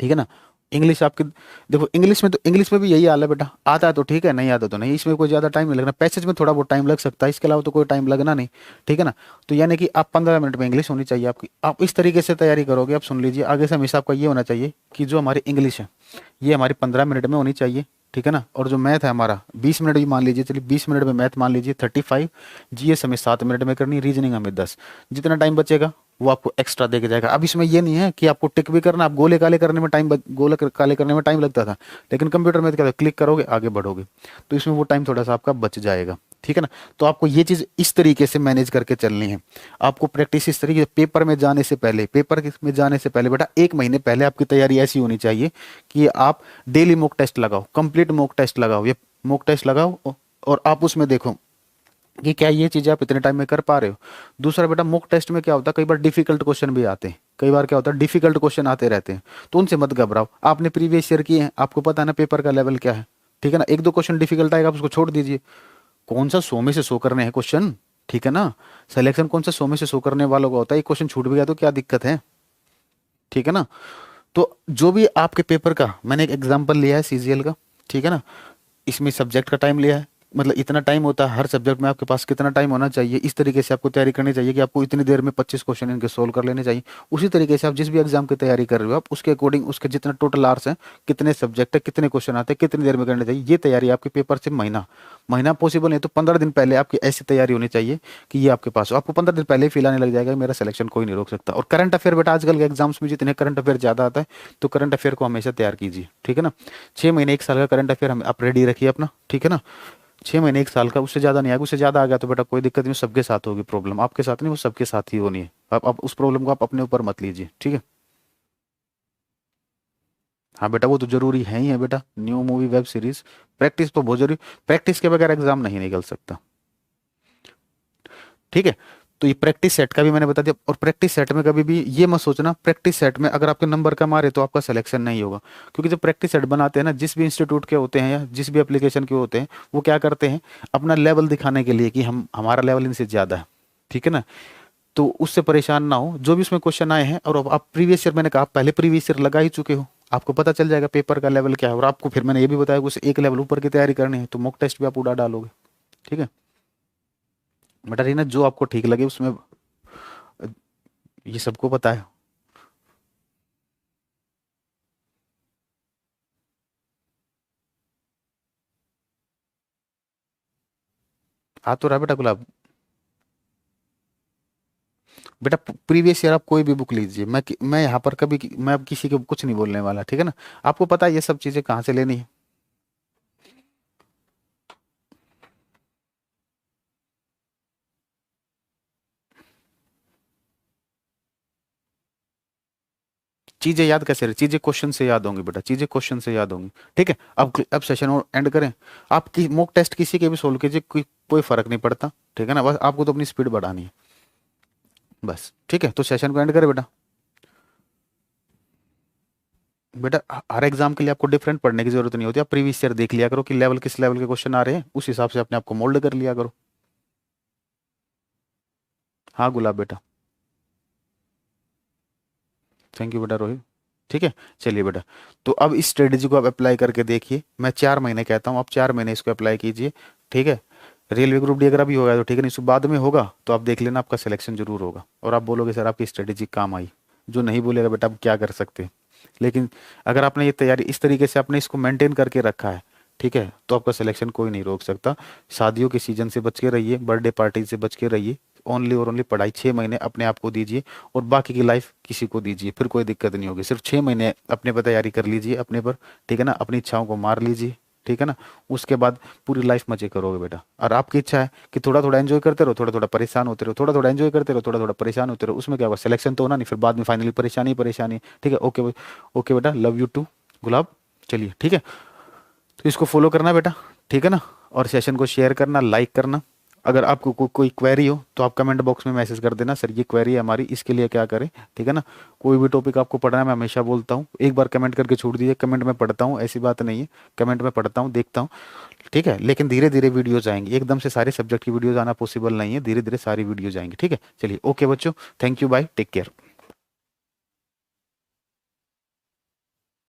ठीक है ना। इंग्लिश आपकी, देखो इंग्लिश में तो, इंग्लिश में भी यही हाल है बेटा, आता है तो ठीक है, नहीं आता तो नहीं, इसमें कोई ज्यादा टाइम नहीं लगना, पैसेज में थोड़ा बहुत टाइम लग सकता है, इसके अलावा तो कोई टाइम लगना नहीं, ठीक है ना। तो यानी कि आप 15 मिनट में इंग्लिश होनी चाहिए आपकी, आप इस तरीके से तैयारी करोगे, आप सुन लीजिए आगे से हमेशा आपका ये होना चाहिए कि जो हमारी इंग्लिश है ये हमारी 15 मिनट में होनी चाहिए, ठीक है ना। और जो मैथ है हमारा 20 मिनट भी मान लीजिए, चलिए 20 मिनट में मैथ मान लीजिए 35, जीएस हमें 7 मिनट में करनी, रीजनिंग हमें 10, जितना टाइम बचेगा वो आपको एक्स्ट्रा दे के जाएगा। अब इसमें ये नहीं है कि आपको टिक भी करना, आप गोले काले करने में टाइम, काले करने में टाइम लगता था, लेकिन कंप्यूटर में तो क्या था, क्लिक करोगे आगे बढ़ोगे, तो इसमें वो टाइम थोड़ा सा आपका बच जाएगा, ठीक है ना। तो आपको ये चीज इस तरीके से मैनेज करके चलनी है, आपको प्रैक्टिस इस तरीके से, पेपर में जाने से पहले, में जाने से पहले बेटा 1 महीने पहले आपकी तैयारी ऐसी होनी चाहिए कि आप डेली मॉक टेस्ट लगाओ, कंप्लीट मॉक टेस्ट लगाओ, ये मॉक टेस्ट लगाओ, और आप उसमें देखो कि क्या ये चीजें आप इतने टाइम में कर पा रहे हो। दूसरा बेटा, मॉक टेस्ट में क्या होता है, कई बार डिफिकल्ट क्वेश्चन भी आते हैं, कई बार क्या होता है डिफिकल्ट क्वेश्चन आते रहते हैं, तो उनसे मत घबराओ, आपने प्रीवियस ईयर किए हैं, आपको पता है ना पेपर का लेवल क्या है, ठीक है ना। 1-2 क्वेश्चन डिफिकल्ट आएगा, आप उसको छोड़ दीजिए, कौन सा 100 में से 100 करने हैं क्वेश्चन, ठीक है ना, सिलेक्शन कौन सा 100 में से 100 करने वालों का होता है, एक क्वेश्चन छूट भी गया तो क्या दिक्कत है, ठीक है ना। तो जो भी आपके पेपर का, मैंने एक एग्जाम्पल लिया है सीजीएल का, ठीक है ना, इसमें सब्जेक्ट का टाइम लिया है, मतलब इतना टाइम होता है हर सब्जेक्ट में, आपके पास कितना टाइम होना चाहिए, इस तरीके से आपको तैयारी करनी चाहिए कि आपको इतनी देर में 25 क्वेश्चन इनके सोल्व कर लेने चाहिए। उसी तरीके से आप जिस भी एग्जाम की तैयारी कर रहे हो, आप उसके अकॉर्डिंग उसके जितना टोटल आवर्स हैं, कितने सब्जेक्ट है, कितने क्वेश्चन आते हैं, कितनी देर में करनी चाहिए, ये तैयारी आपके पेपर से महीना महीना पॉसिबल नहीं तो 15 दिन पहले आपकी ऐसी तैयारी होनी चाहिए कि ये आपके पास हो। आपको 15 दिन पहले ही फील आने लग जाएगा मेरा सिलेक्शन कोई नहीं रोक सकता। और करंट अफेयर बेटा आजकल के एग्जाम्स में जितने करंट अफेयर ज्यादा आता है, तो करंट अफेयर को हमेशा तैयार कीजिए, ठीक है ना। 6 महीने 1 साल का करंट अफेयर हम आप रेडी रखिए अपना, ठीक है ना। 6 महीने 1 साल का, उससे ज्यादा नहीं आएगा, उससे ज्यादा आ गया तो बेटा कोई दिक्कत नहीं, सबके साथ होगी प्रॉब्लम, आपके साथ नहीं, वो सबके साथ ही होनी है। आप उस प्रॉब्लम को आप अपने ऊपर मत लीजिए, ठीक है। हाँ बेटा वो तो जरूरी है ही है बेटा, new movie web series practice तो बहुत जरूरी, प्रैक्टिस के बगैर एग्जाम नहीं निकल सकता, ठीक है। तो ये प्रैक्टिस सेट का भी मैंने बता दिया। और प्रैक्टिस सेट में कभी भी ये मत सोचना प्रैक्टिस सेट में अगर आपके नंबर कम आ रहे तो आपका सिलेक्शन नहीं होगा, क्योंकि जब प्रैक्टिस सेट बनाते हैं ना, जिस भी इंस्टीट्यूट के होते हैं या जिस भी एप्लीकेशन के होते हैं, वो क्या करते हैं अपना लेवल दिखाने के लिए कि हम हमारा लेवल इनसे ज्यादा है, ठीक है ना। तो उससे परेशान ना हो, जो भी उसमें क्वेश्चन आए हैं, और अब आप प्रीवियस ईयर, मैंने कहा आप पहले प्रीवियस ईयर लगा ही चुके हो, आपको पता चल जाएगा पेपर का लेवल क्या है। और आपको फिर मैंने ये भी बताया कि उसे एक लेवल ऊपर की तैयारी करनी है, तो मॉक टेस्ट भी आप उड़ा डालोगे, ठीक है। बेटा रीना जो आपको ठीक लगे उसमें, ये सबको पता है। आ तो रहा बेटा गुलाब। बेटा प्रीवियस ईयर आप कोई भी बुक लीजिए, मैं यहाँ पर मैं अब किसी को कुछ नहीं बोलने वाला, ठीक है ना। आपको पता है ये सब चीजें कहाँ से लेनी है। चीजें याद कैसे रहे, चीजें क्वेश्चन से याद होंगी बेटा, चीजें क्वेश्चन से याद होंगी, ठीक है। अब सेशन और एंड करें। आप मॉक टेस्ट किसी के भी सोल्व कीजिए, कोई फर्क नहीं पड़ता, ठीक है ना। बस आपको तो अपनी स्पीड बढ़ानी है, बस, ठीक है। तो सेशन को एंड करें बेटा। बेटा हर एग्जाम के लिए आपको डिफरेंट पढ़ने की जरूरत नहीं होती, आप प्रीवियस ईयर देख लिया करो कि लेवल किस लेवल के क्वेश्चन आ रहे हैं, उस हिसाब से अपने आप को मोल्ड कर लिया करो। हाँ गुलाब बेटा। थैंक यू बेटा रोहित, ठीक है। चलिए बेटा, तो अब इस स्ट्रेटेजी को आप अप्लाई करके देखिए, मैं 4 महीने कहता हूँ, आप 4 महीने इसको अप्लाई कीजिए, ठीक है। रेलवे ग्रुप डी अगर अभी होगा तो ठीक है, नहीं इसको बाद में होगा तो आप देख लेना आपका सिलेक्शन जरूर होगा, और आप बोलोगे सर आपकी स्ट्रेटेजी काम आई। जो नहीं बोलेगा बेटा अब क्या कर सकते हैं। लेकिन अगर आपने ये तैयारी इस तरीके से आपने इसको मेंटेन करके रखा है, ठीक है, तो आपका सिलेक्शन कोई नहीं रोक सकता। शादियों के सीजन से बच के रहिए, बर्थडे पार्टी से बच के रहिए, ओनली और ओनली पढ़ाई 6 महीने अपने आप को दीजिए, और बाकी की लाइफ किसी को दीजिए, फिर कोई दिक्कत नहीं होगी। सिर्फ 6 महीने अपने पर तैयारी कर लीजिए अपने पर, ठीक है ना, अपनी इच्छाओं को मार लीजिए, ठीक है ना। उसके बाद पूरी लाइफ मजे करोगे बेटा। और आपकी इच्छा है कि थोड़ा थोड़ा एंजॉय करते रहो, थोड़ा थोड़ा परेशान होते रहो, थोड़ा थोड़ा एंजॉय करते रहो, थोड़ा थोड़ा परेशान होते रहो, उसमें क्या होगा, सिलेक्शन तो होना नहीं, फिर बाद में फाइनली परेशानी ही परेशानी, ठीक है। ओके, ओके बेटा, लव यू टू गुलाब। चलिए ठीक है, तो इसको फॉलो करना बेटा, ठीक है ना। और सेशन को शेयर करना, लाइक करना। अगर आपको कोई क्वेरी हो तो आप कमेंट बॉक्स में मैसेज कर देना, सर ये क्वेरी है हमारी, इसके लिए क्या करें, ठीक है ना। कोई भी टॉपिक आपको पढ़ना है, मैं हमेशा बोलता हूँ एक बार कमेंट करके छोड़ दीजिए, कमेंट में पढ़ता हूँ, ऐसी बात नहीं है, कमेंट में पढ़ता हूँ, देखता हूँ, ठीक है। लेकिन धीरे धीरे वीडियोज आएंगी, एकदम से सारे सब्जेक्ट की वीडियोज आना पॉसिबल नहीं है, धीरे धीरे सारी वीडियोज आएंगी, ठीक है। चलिए ओके बच्चों, thank you, bye, take care.